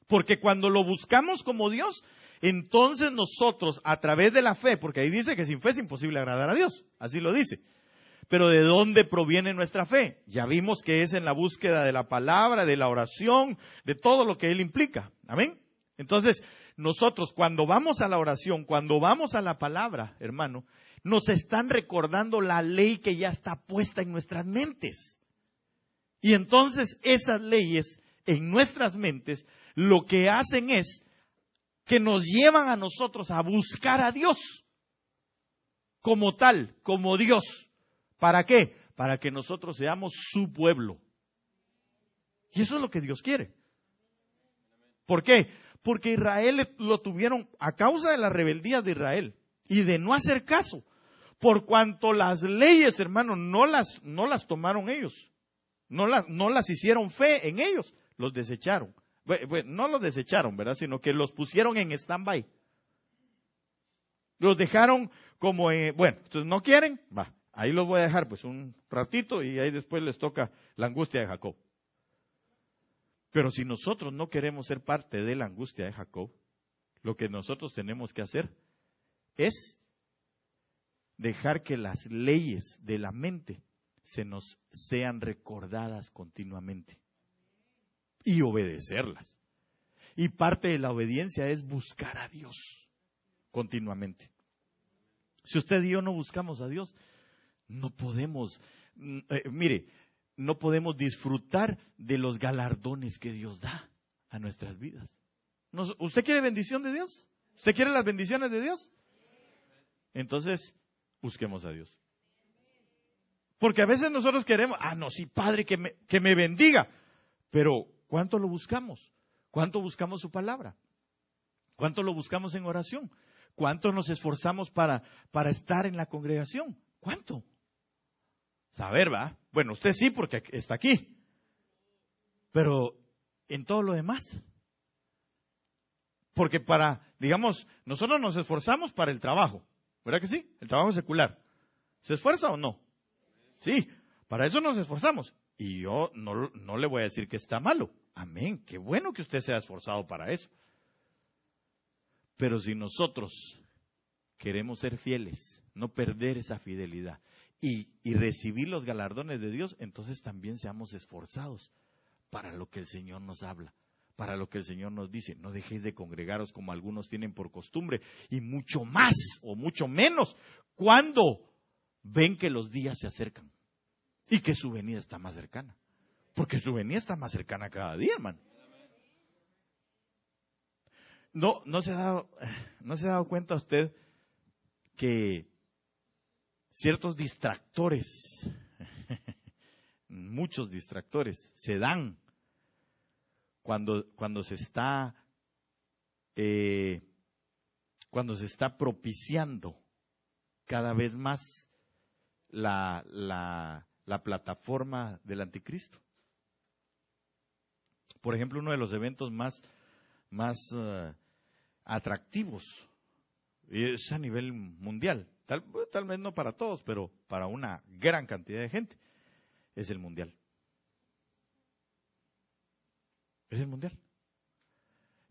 Porque cuando lo buscamos como Dios, entonces nosotros, a través de la fe, porque ahí dice que sin fe es imposible agradar a Dios, así lo dice. Pero ¿de dónde proviene nuestra fe? Ya vimos que es en la búsqueda de la palabra, de la oración, de todo lo que Él implica. Amén. Entonces, nosotros cuando vamos a la oración, cuando vamos a la palabra, hermano, nos están recordando la ley que ya está puesta en nuestras mentes. Y entonces esas leyes en nuestras mentes lo que hacen es que nos llevan a nosotros a buscar a Dios como tal, como Dios. ¿Para qué? Para que nosotros seamos su pueblo. Y eso es lo que Dios quiere. ¿Por qué? Porque Israel lo tuvieron a causa de las rebeldías de Israel y de no hacer caso. Por cuanto las leyes, hermano, no las tomaron ellos. No las hicieron fe en ellos. Los desecharon. Bueno, no los desecharon, ¿verdad? Sino que los pusieron en stand-by. Los dejaron como, bueno, entonces no quieren, va. Ahí los voy a dejar pues un ratito y ahí después les toca la angustia de Jacob. Pero si nosotros no queremos ser parte de la angustia de Jacob, lo que nosotros tenemos que hacer es dejar que las leyes de la mente se nos sean recordadas continuamente y obedecerlas. Y parte de la obediencia es buscar a Dios continuamente. Si usted y yo no buscamos a Dios, no podemos, no podemos disfrutar de los galardones que Dios da a nuestras vidas. ¿Usted quiere bendición de Dios? ¿Usted quiere las bendiciones de Dios? Entonces, busquemos a Dios. Porque a veces nosotros queremos, no, sí, Padre, que me bendiga. Pero, ¿cuánto lo buscamos? ¿Cuánto buscamos su palabra? ¿Cuánto lo buscamos en oración? ¿Cuánto nos esforzamos para estar en la congregación? ¿Cuánto? Saber, ¿va? Bueno, usted sí, porque está aquí. Pero, en todo lo demás. Porque digamos, nosotros nos esforzamos para el trabajo. ¿Verdad que sí? El trabajo secular. ¿Se esfuerza o no? Sí, para eso nos esforzamos. Y yo no le voy a decir que está malo. Amén, qué bueno que usted se ha esforzado para eso. Pero si nosotros queremos ser fieles, no perder esa fidelidad y recibir los galardones de Dios, entonces también seamos esforzados para lo que el Señor nos habla. Para lo que el Señor nos dice, no dejéis de congregaros como algunos tienen por costumbre, y mucho más o mucho menos cuando ven que los días se acercan y que su venida está más cercana. Porque su venida está más cercana cada día, hermano. ¿No se ha dado cuenta usted que ciertos distractores, muchos distractores, se dan cuando se está propiciando cada vez más la plataforma del anticristo? Por ejemplo, uno de los eventos más atractivos es a nivel mundial, tal vez no para todos, pero para una gran cantidad de gente, es el mundial. Es el mundial.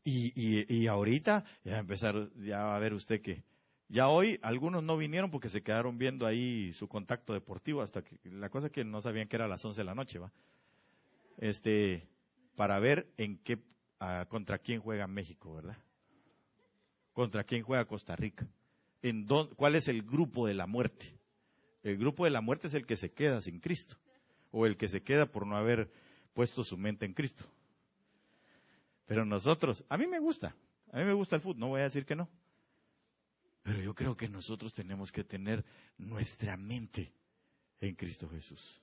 Y ahorita ya va a ver usted que ya hoy algunos no vinieron porque se quedaron viendo ahí su contacto deportivo hasta que la cosa que no sabían que era a las 11 de la noche, ¿va? para ver contra quién juega México, ¿verdad? Contra quién juega Costa Rica. ¿Cuál es el grupo de la muerte? El grupo de la muerte es el que se queda sin Cristo, o el que se queda por no haber puesto su mente en Cristo. Pero nosotros, a mí me gusta el fútbol, no voy a decir que no. Pero yo creo que nosotros tenemos que tener nuestra mente en Cristo Jesús.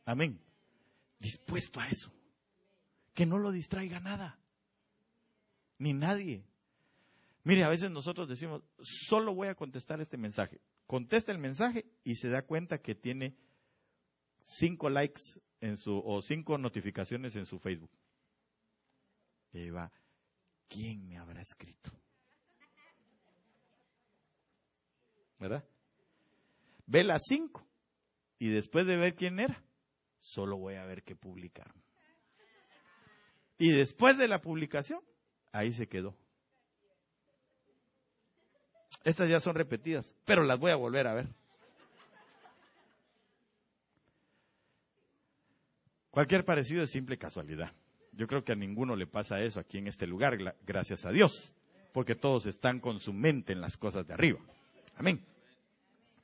Amén. Dispuesto a eso. Que no lo distraiga nada, ni nadie. Mire, a veces nosotros decimos, solo voy a contestar este mensaje. Contesta el mensaje y se da cuenta que tiene 5 likes o 5 notificaciones en su Facebook. Y ahí va, ¿quién me habrá escrito? ¿Verdad? Ve las 5 y después de ver quién era, solo voy a ver qué publicaron. Y después de la publicación, ahí se quedó. Estas ya son repetidas, pero las voy a volver a ver. Cualquier parecido es simple casualidad. Yo creo que a ninguno le pasa eso aquí en este lugar, gracias a Dios, porque todos están con su mente en las cosas de arriba. Amén.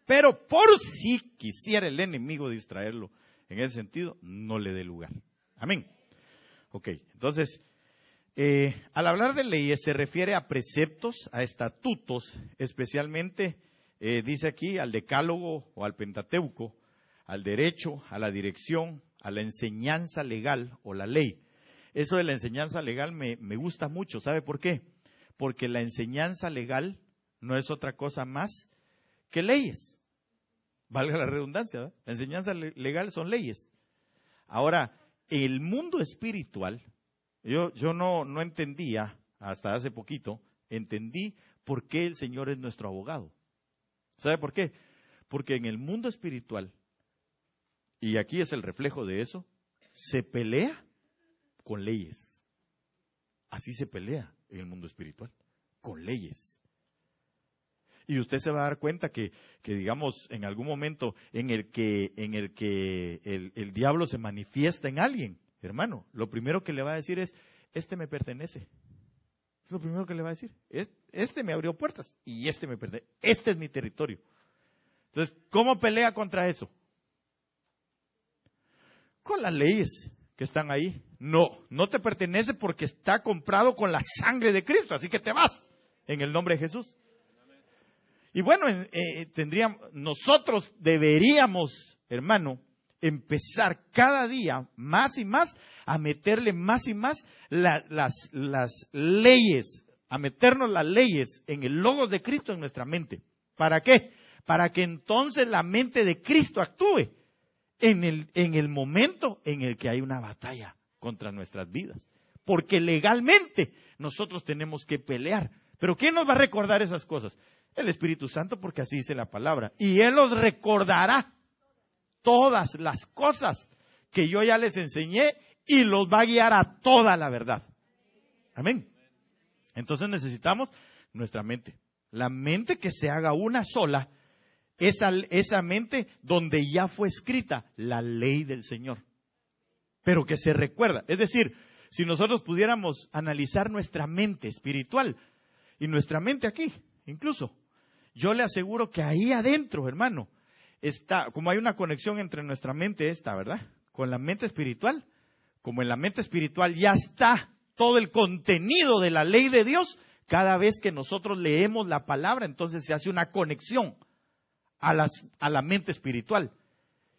Pero por si quisiera el enemigo distraerlo en ese sentido, no le dé lugar. Amén. Ok, entonces, al hablar de leyes se refiere a preceptos, a estatutos, especialmente, dice aquí, al decálogo o al Pentateuco, al derecho, a la dirección, a la enseñanza legal o la ley. Eso de la enseñanza legal me gusta mucho. ¿Sabe por qué? Porque la enseñanza legal no es otra cosa más que leyes. Valga la redundancia, ¿verdad? La enseñanza legal son leyes. Ahora, el mundo espiritual, yo no entendía, hasta hace poquito, entendí por qué el Señor es nuestro abogado. ¿Sabe por qué? Porque en el mundo espiritual, y aquí es el reflejo de eso, se pelea con leyes. Así se pelea en el mundo espiritual, con leyes. Y usted se va a dar cuenta que digamos, en algún momento en el que el diablo se manifiesta en alguien, hermano, lo primero que le va a decir es, este me pertenece. Es lo primero que le va a decir. Este me abrió puertas y este me pertenece. Este es mi territorio. Entonces, ¿cómo pelea contra eso? Con las leyes que están ahí. No te pertenece porque está comprado con la sangre de Cristo, así que te vas en el nombre de Jesús. Y bueno, nosotros deberíamos, hermano, empezar cada día más y más a meterle más y más las leyes, a meternos las leyes en el logos de Cristo en nuestra mente. ¿Para qué? Para que entonces la mente de Cristo actúe en el momento en el que hay una batalla contra nuestras vidas. Porque legalmente nosotros tenemos que pelear. ¿Pero quién nos va a recordar esas cosas? El Espíritu Santo, porque así dice la palabra. Y Él os recordará todas las cosas que yo ya les enseñé y los va a guiar a toda la verdad. Amén. Entonces necesitamos nuestra mente. La mente que se haga una sola, esa mente donde ya fue escrita la ley del Señor. Pero que se recuerda. Es decir, si nosotros pudiéramos analizar nuestra mente espiritual y nuestra mente aquí, incluso, yo le aseguro que ahí adentro, hermano, está, como hay una conexión entre nuestra mente ¿verdad? Con la mente espiritual, como en la mente espiritual ya está todo el contenido de la ley de Dios, cada vez que nosotros leemos la palabra, entonces se hace una conexión a la mente espiritual.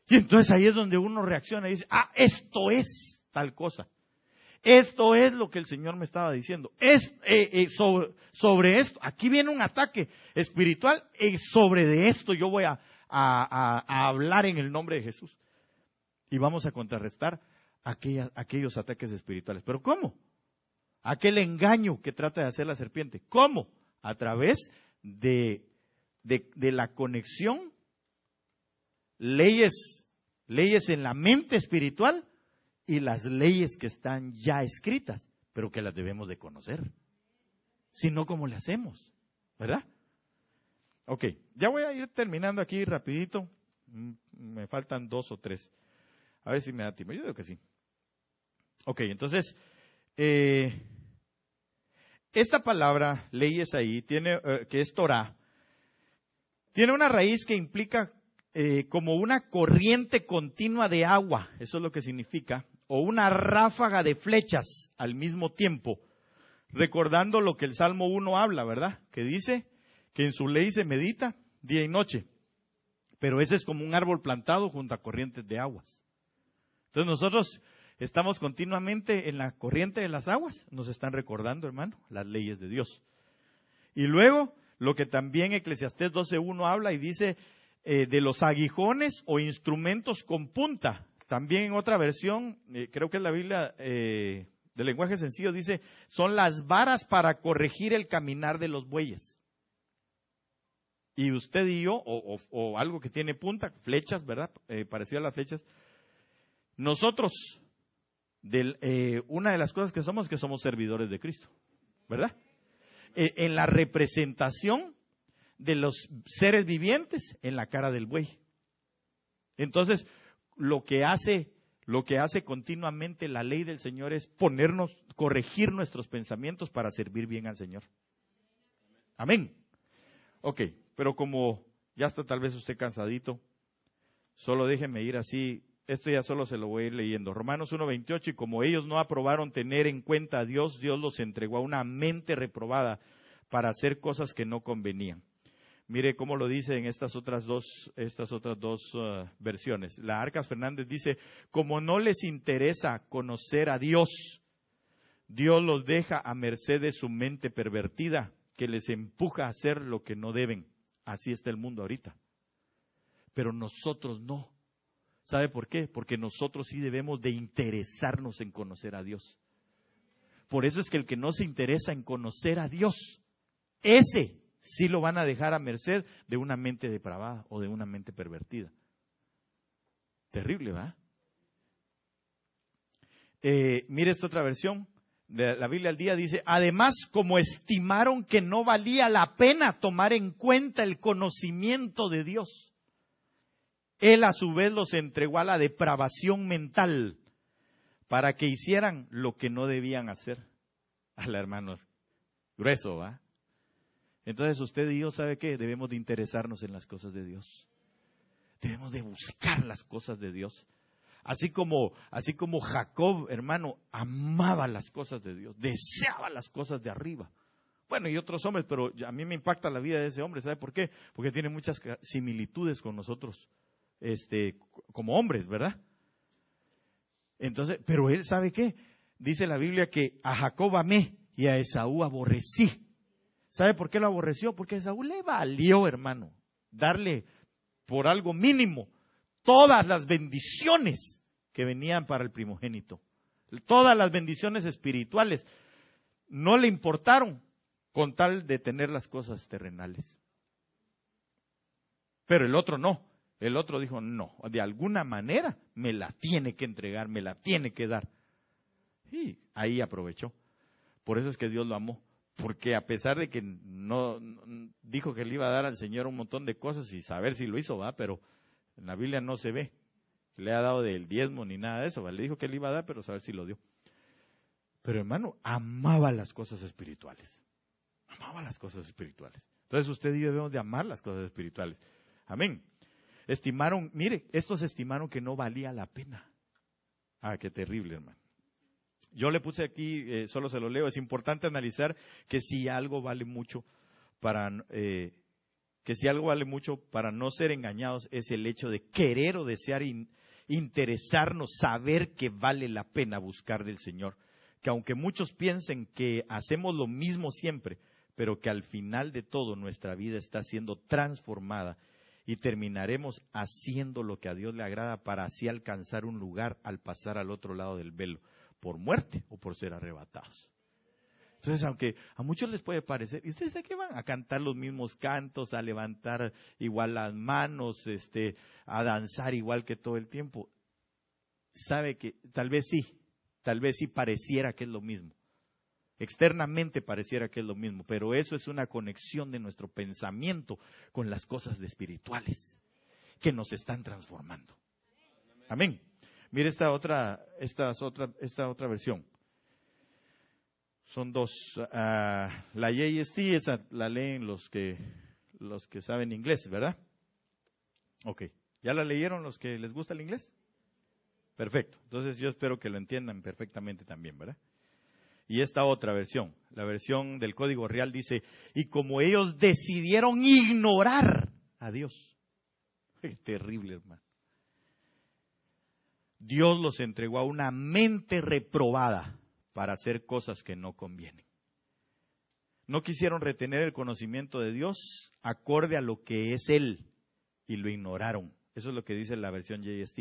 Y entonces ahí es donde uno reacciona y dice, esto es tal cosa. Esto es lo que el Señor me estaba diciendo. Sobre esto, aquí viene un ataque espiritual y sobre de esto yo voy a hablar en el nombre de Jesús. Y vamos a contrarrestar aquellos ataques espirituales. ¿Pero cómo? Aquel engaño que trata de hacer la serpiente. ¿Cómo? A través de la conexión, leyes en la mente espiritual y las leyes que están ya escritas, pero que las debemos de conocer. Si no, ¿cómo le hacemos? ¿Verdad? Ok, ya voy a ir terminando aquí rapidito. Me faltan 2 o 3. A ver si me da tiempo. Yo digo que sí. Ok, entonces, esta palabra, leyes ahí, tiene, que es Torah, tiene una raíz que implica como una corriente continua de agua, eso es lo que significa, o una ráfaga de flechas al mismo tiempo, recordando lo que el Salmo 1 habla, ¿verdad? Que dice que en su ley se medita día y noche, pero ese es como un árbol plantado junto a corrientes de aguas. Entonces nosotros estamos continuamente en la corriente de las aguas, nos están recordando, hermano, las leyes de Dios. Y luego, lo que también Eclesiastés 12:1 habla y dice de los aguijones o instrumentos con punta. También en otra versión, creo que es la Biblia de lenguaje sencillo, dice, son las varas para corregir el caminar de los bueyes. Y usted y yo, o algo que tiene punta, flechas, ¿verdad? Parecido a las flechas. Nosotros, una de las cosas que somos servidores de Cristo, ¿verdad? En la representación de los seres vivientes en la cara del buey. Entonces, lo que hace continuamente la ley del Señor es corregir nuestros pensamientos para servir bien al Señor. Amén. Ok, pero como ya está tal vez usted cansadito, solo déjeme ir así, esto ya solo se lo voy a ir leyendo. Romanos 1:28, y como ellos no aprobaron tener en cuenta a Dios, Dios los entregó a una mente reprobada para hacer cosas que no convenían. Mire cómo lo dice en estas otras dos versiones. La Arcas Fernández dice, como no les interesa conocer a Dios, Dios los deja a merced de su mente pervertida, que les empuja a hacer lo que no deben. Así está el mundo ahorita. Pero nosotros no. ¿Sabe por qué? Porque nosotros sí debemos de interesarnos en conocer a Dios. Por eso es que el que no se interesa en conocer a Dios, ese sí lo van a dejar a merced de una mente depravada o de una mente pervertida. Terrible, ¿verdad? Mire esta otra versión de la Biblia al Día, dice, además, como estimaron que no valía la pena tomar en cuenta el conocimiento de Dios, Él a su vez los entregó a la depravación mental para que hicieran lo que no debían hacer. Ala, hermanos, grueso, ¿va? Entonces usted y yo, ¿sabe qué? Debemos de interesarnos en las cosas de Dios. Debemos de buscar las cosas de Dios. Así como Jacob, hermano, amaba las cosas de Dios, deseaba las cosas de arriba. Bueno, y otros hombres, pero a mí me impacta la vida de ese hombre. ¿Sabe por qué? Porque tiene muchas similitudes con nosotros, como hombres, ¿verdad? Entonces, pero él, ¿sabe qué? Dice la Biblia que a Jacob amé y a Esaú aborrecí. ¿Sabe por qué lo aborreció? Porque a Esaú le valió, hermano, darle por algo mínimo todas las bendiciones que venían para el primogénito. Todas las bendiciones espirituales no le importaron con tal de tener las cosas terrenales. Pero el otro no. El otro dijo, no, de alguna manera me la tiene que entregar, me la tiene que dar. Y ahí aprovechó. Por eso es que Dios lo amó. Porque a pesar de que no dijo que le iba a dar al Señor un montón de cosas y saber si lo hizo, ¿va? Pero en la Biblia no se ve. Le ha dado del diezmo ni nada de eso, ¿va? Le dijo que le iba a dar, pero saber si lo dio. Pero hermano, amaba las cosas espirituales. Amaba las cosas espirituales. Entonces usted y yo debemos de amar las cosas espirituales. Amén. Estos estimaron que no valía la pena. Ah, qué terrible, hermano. Yo le puse aquí, solo se lo leo, es importante analizar que si algo vale mucho para no ser engañados es el hecho de querer o desear interesarnos, saber que vale la pena buscar del Señor. Que aunque muchos piensen que hacemos lo mismo siempre, pero que al final de todo nuestra vida está siendo transformada y terminaremos haciendo lo que a Dios le agrada para así alcanzar un lugar al pasar al otro lado del velo, por muerte o por ser arrebatados. Entonces, aunque a muchos les puede parecer, ¿y ustedes a qué van? A cantar los mismos cantos, a levantar igual las manos, a danzar igual que todo el tiempo. Sabe que tal vez sí pareciera que es lo mismo. Externamente pareciera que es lo mismo, pero eso es una conexión de nuestro pensamiento con las cosas espirituales que nos están transformando. Amén. Mire esta otra versión. Son dos. La JST, esa la leen los que saben inglés, ¿verdad? Ok. ¿Ya la leyeron los que les gusta el inglés? Perfecto. Entonces yo espero que lo entiendan perfectamente también, ¿verdad? Y esta otra versión, la versión del Código Real dice, y como ellos decidieron ignorar a Dios. Qué terrible, hermano. Dios los entregó a una mente reprobada para hacer cosas que no convienen. No quisieron retener el conocimiento de Dios acorde a lo que es Él y lo ignoraron. Eso es lo que dice la versión JST.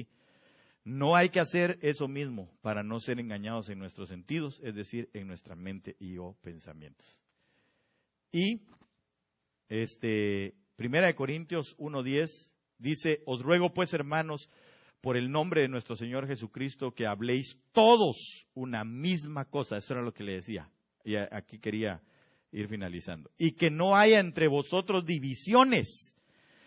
No hay que hacer eso mismo para no ser engañados en nuestros sentidos, es decir, en nuestra mente y o pensamientos. Y 1 Corintios 1:10 dice, os ruego pues, hermanos, por el nombre de nuestro Señor Jesucristo, que habléis todos una misma cosa. Eso era lo que le decía. Y aquí quería ir finalizando. Y que no haya entre vosotros divisiones,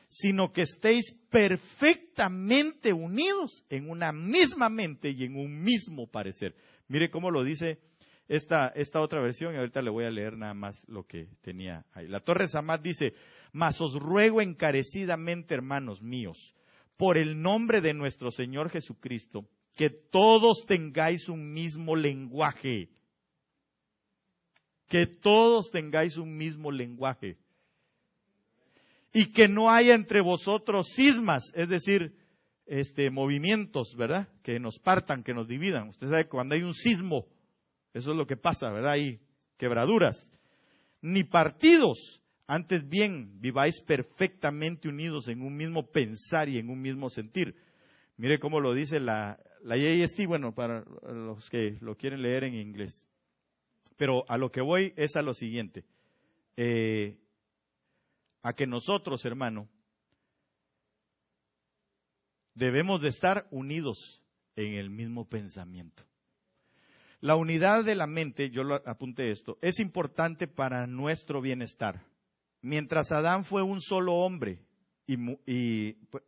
sino que estéis perfectamente unidos en una misma mente y en un mismo parecer. Mire cómo lo dice esta otra versión, y ahorita le voy a leer nada más lo que tenía ahí. La Torre Samad dice, mas os ruego encarecidamente, hermanos míos, por el nombre de nuestro Señor Jesucristo, que todos tengáis un mismo lenguaje. Que todos tengáis un mismo lenguaje. Y que no haya entre vosotros cismas, es decir, movimientos, ¿verdad? Que nos partan, que nos dividan. Usted sabe que cuando hay un sismo, eso es lo que pasa, ¿verdad? Hay quebraduras. Ni partidos, antes bien, viváis perfectamente unidos en un mismo pensar y en un mismo sentir. Mire cómo lo dice la JST, bueno, para los que lo quieren leer en inglés. Pero a lo que voy es a lo siguiente. A que nosotros, hermano, debemos de estar unidos en el mismo pensamiento. La unidad de la mente, yo lo apunté esto, es importante para nuestro bienestar. Mientras Adán fue un solo hombre,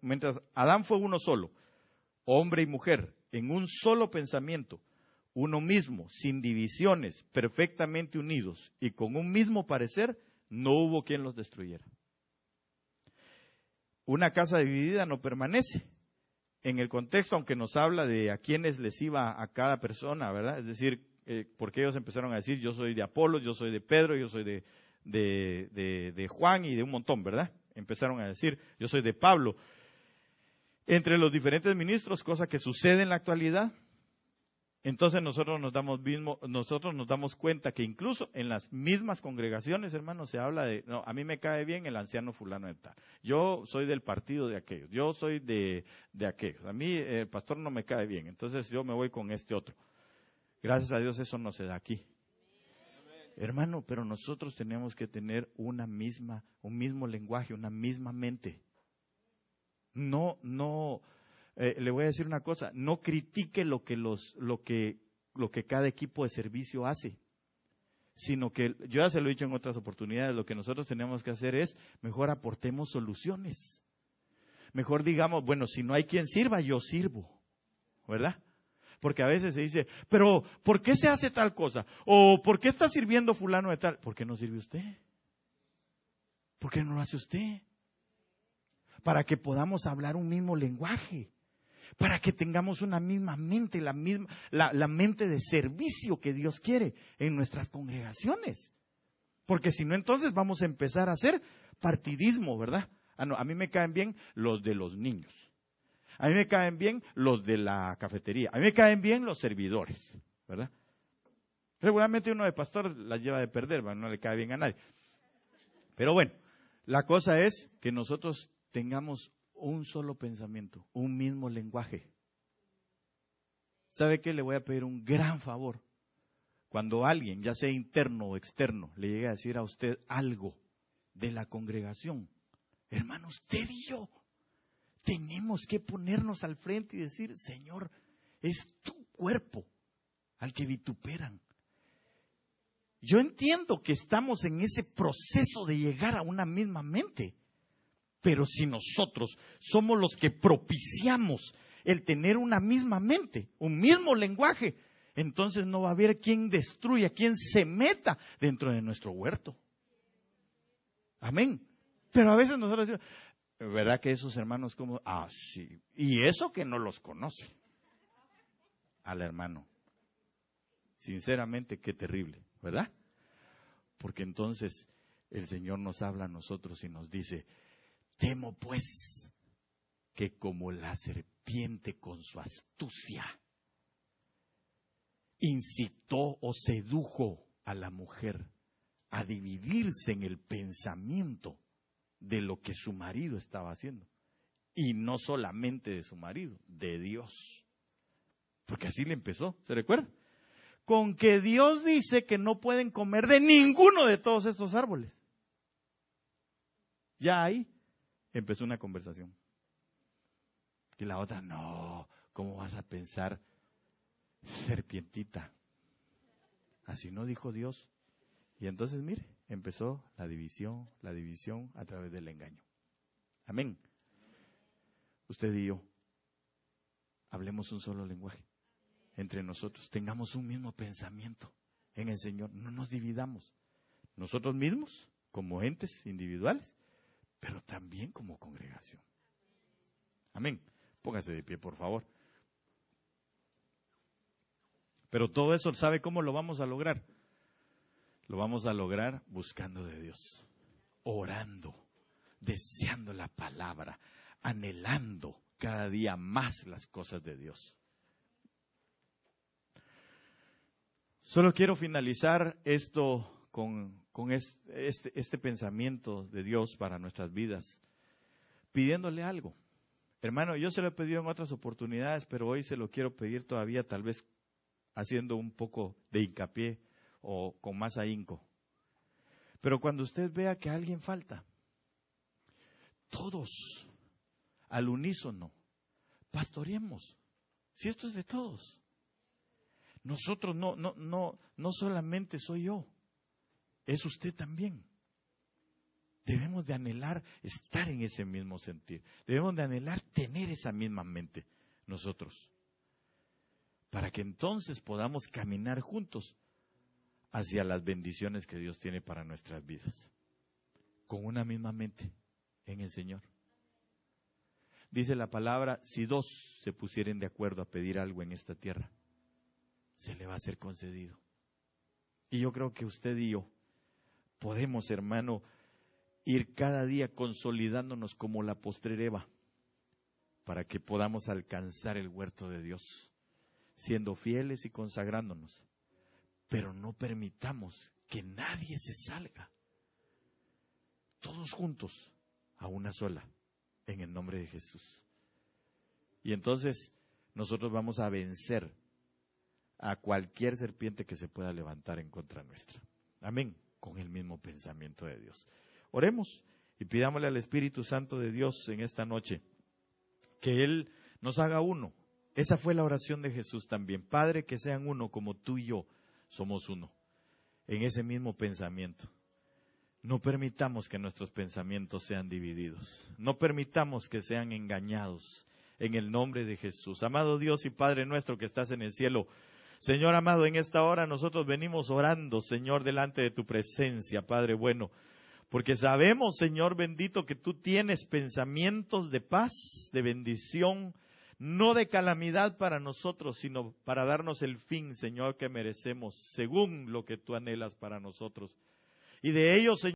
mientras Adán fue uno solo, hombre y mujer, en un solo pensamiento, uno mismo, sin divisiones, perfectamente unidos y con un mismo parecer, no hubo quien los destruyera. Una casa dividida no permanece. En el contexto, aunque nos habla de a quiénes les iba a cada persona, ¿verdad? Es decir, porque ellos empezaron a decir, yo soy de Apolos, yo soy de Pedro, yo soy de Juan y de un montón, ¿verdad? Empezaron a decir, yo soy de Pablo. Entre los diferentes ministros, cosa que sucede en la actualidad, entonces nosotros nos damos cuenta que incluso en las mismas congregaciones, hermanos, se habla de, no, a mí me cae bien el anciano fulano de tal. Yo soy del partido de aquellos, yo soy de aquellos. A mí el pastor no me cae bien, entonces yo me voy con este otro. Gracias a Dios eso no se da aquí. Hermano, pero nosotros tenemos que tener un mismo lenguaje, una misma mente. No, le voy a decir una cosa, no critique lo que cada equipo de servicio hace, sino que, yo ya se lo he dicho en otras oportunidades, lo que nosotros tenemos que hacer es, mejor aportemos soluciones. Mejor digamos, bueno, si no hay quien sirva, yo sirvo, ¿verdad? Porque a veces se dice, pero ¿por qué se hace tal cosa? O ¿por qué está sirviendo fulano de tal? ¿Por qué no sirve usted? ¿Por qué no lo hace usted? Para que podamos hablar un mismo lenguaje. Para que tengamos una misma mente, la mente de servicio que Dios quiere en nuestras congregaciones. Porque si no, entonces vamos a empezar a hacer partidismo, ¿verdad? A mí me caen bien los de los niños. A mí me caen bien los de la cafetería. A mí me caen bien los servidores, ¿verdad? Regularmente uno de pastor las lleva de perder, ¿verdad? No le cae bien a nadie. Pero bueno, la cosa es que nosotros tengamos un solo pensamiento, un mismo lenguaje. ¿Sabe qué? Le voy a pedir un gran favor. Cuando alguien, ya sea interno o externo, le llegue a decir a usted algo de la congregación, hermano, usted y yo tenemos que ponernos al frente y decir, Señor, es tu cuerpo al que vituperan. Yo entiendo que estamos en ese proceso de llegar a una misma mente. Pero si nosotros somos los que propiciamos el tener una misma mente, un mismo lenguaje, entonces no va a haber quien destruya, quien se meta dentro de nuestro huerto. Amén. Pero a veces nosotros decimos, ¿verdad que esos hermanos como? Ah, sí. Y eso que no los conoce. Al hermano. Sinceramente, qué terrible, ¿verdad? Porque entonces el Señor nos habla a nosotros y nos dice, temo pues que como la serpiente con su astucia incitó o sedujo a la mujer a dividirse en el pensamiento de lo que su marido estaba haciendo. Y no solamente de su marido, de Dios. Porque así le empezó, ¿se recuerda? Con que Dios dice que no pueden comer de ninguno de todos estos árboles. Ya ahí empezó una conversación. Y la otra, no, ¿cómo vas a pensar, serpientita? Así no dijo Dios. Y entonces, mire, empezó la división a través del engaño. Amén. Usted y yo, hablemos un solo lenguaje entre nosotros, tengamos un mismo pensamiento en el Señor, no nos dividamos, nosotros mismos como entes individuales, pero también como congregación. Amén. Póngase de pie, por favor. Pero todo eso, ¿sabe cómo lo vamos a lograr? Lo vamos a lograr buscando de Dios, orando, deseando la palabra, anhelando cada día más las cosas de Dios. Solo quiero finalizar esto con este pensamiento de Dios para nuestras vidas, pidiéndole algo. Hermano, yo se lo he pedido en otras oportunidades, pero hoy se lo quiero pedir todavía, tal vez haciendo un poco de hincapié o con más ahínco. Pero cuando usted vea que alguien falta, todos al unísono, pastoreemos. Si esto es de todos. Nosotros no solamente soy yo, es usted también. Debemos de anhelar estar en ese mismo sentir. Debemos de anhelar tener esa misma mente nosotros. Para que entonces podamos caminar juntos hacia las bendiciones que Dios tiene para nuestras vidas. Con una misma mente en el Señor. Dice la palabra, si dos se pusieren de acuerdo a pedir algo en esta tierra, se le va a ser concedido. Y yo creo que usted y yo podemos, hermano, ir cada día consolidándonos como la postrer Eva, para que podamos alcanzar el huerto de Dios, siendo fieles y consagrándonos. Pero no permitamos que nadie se salga. Todos juntos, a una sola, en el nombre de Jesús. Y entonces nosotros vamos a vencer a cualquier serpiente que se pueda levantar en contra nuestra. Amén. Con el mismo pensamiento de Dios. Oremos y pidámosle al Espíritu Santo de Dios en esta noche que Él nos haga uno. Esa fue la oración de Jesús también. Padre, que sean uno como tú y yo somos uno. En ese mismo pensamiento. No permitamos que nuestros pensamientos sean divididos. No permitamos que sean engañados. En el nombre de Jesús. Amado Dios y Padre nuestro que estás en el cielo, Señor amado, en esta hora nosotros venimos orando, Señor, delante de tu presencia, Padre bueno, porque sabemos, Señor bendito, que tú tienes pensamientos de paz, de bendición, no de calamidad para nosotros, sino para darnos el fin, Señor, que merecemos, según lo que tú anhelas para nosotros. Y de ello, Señor,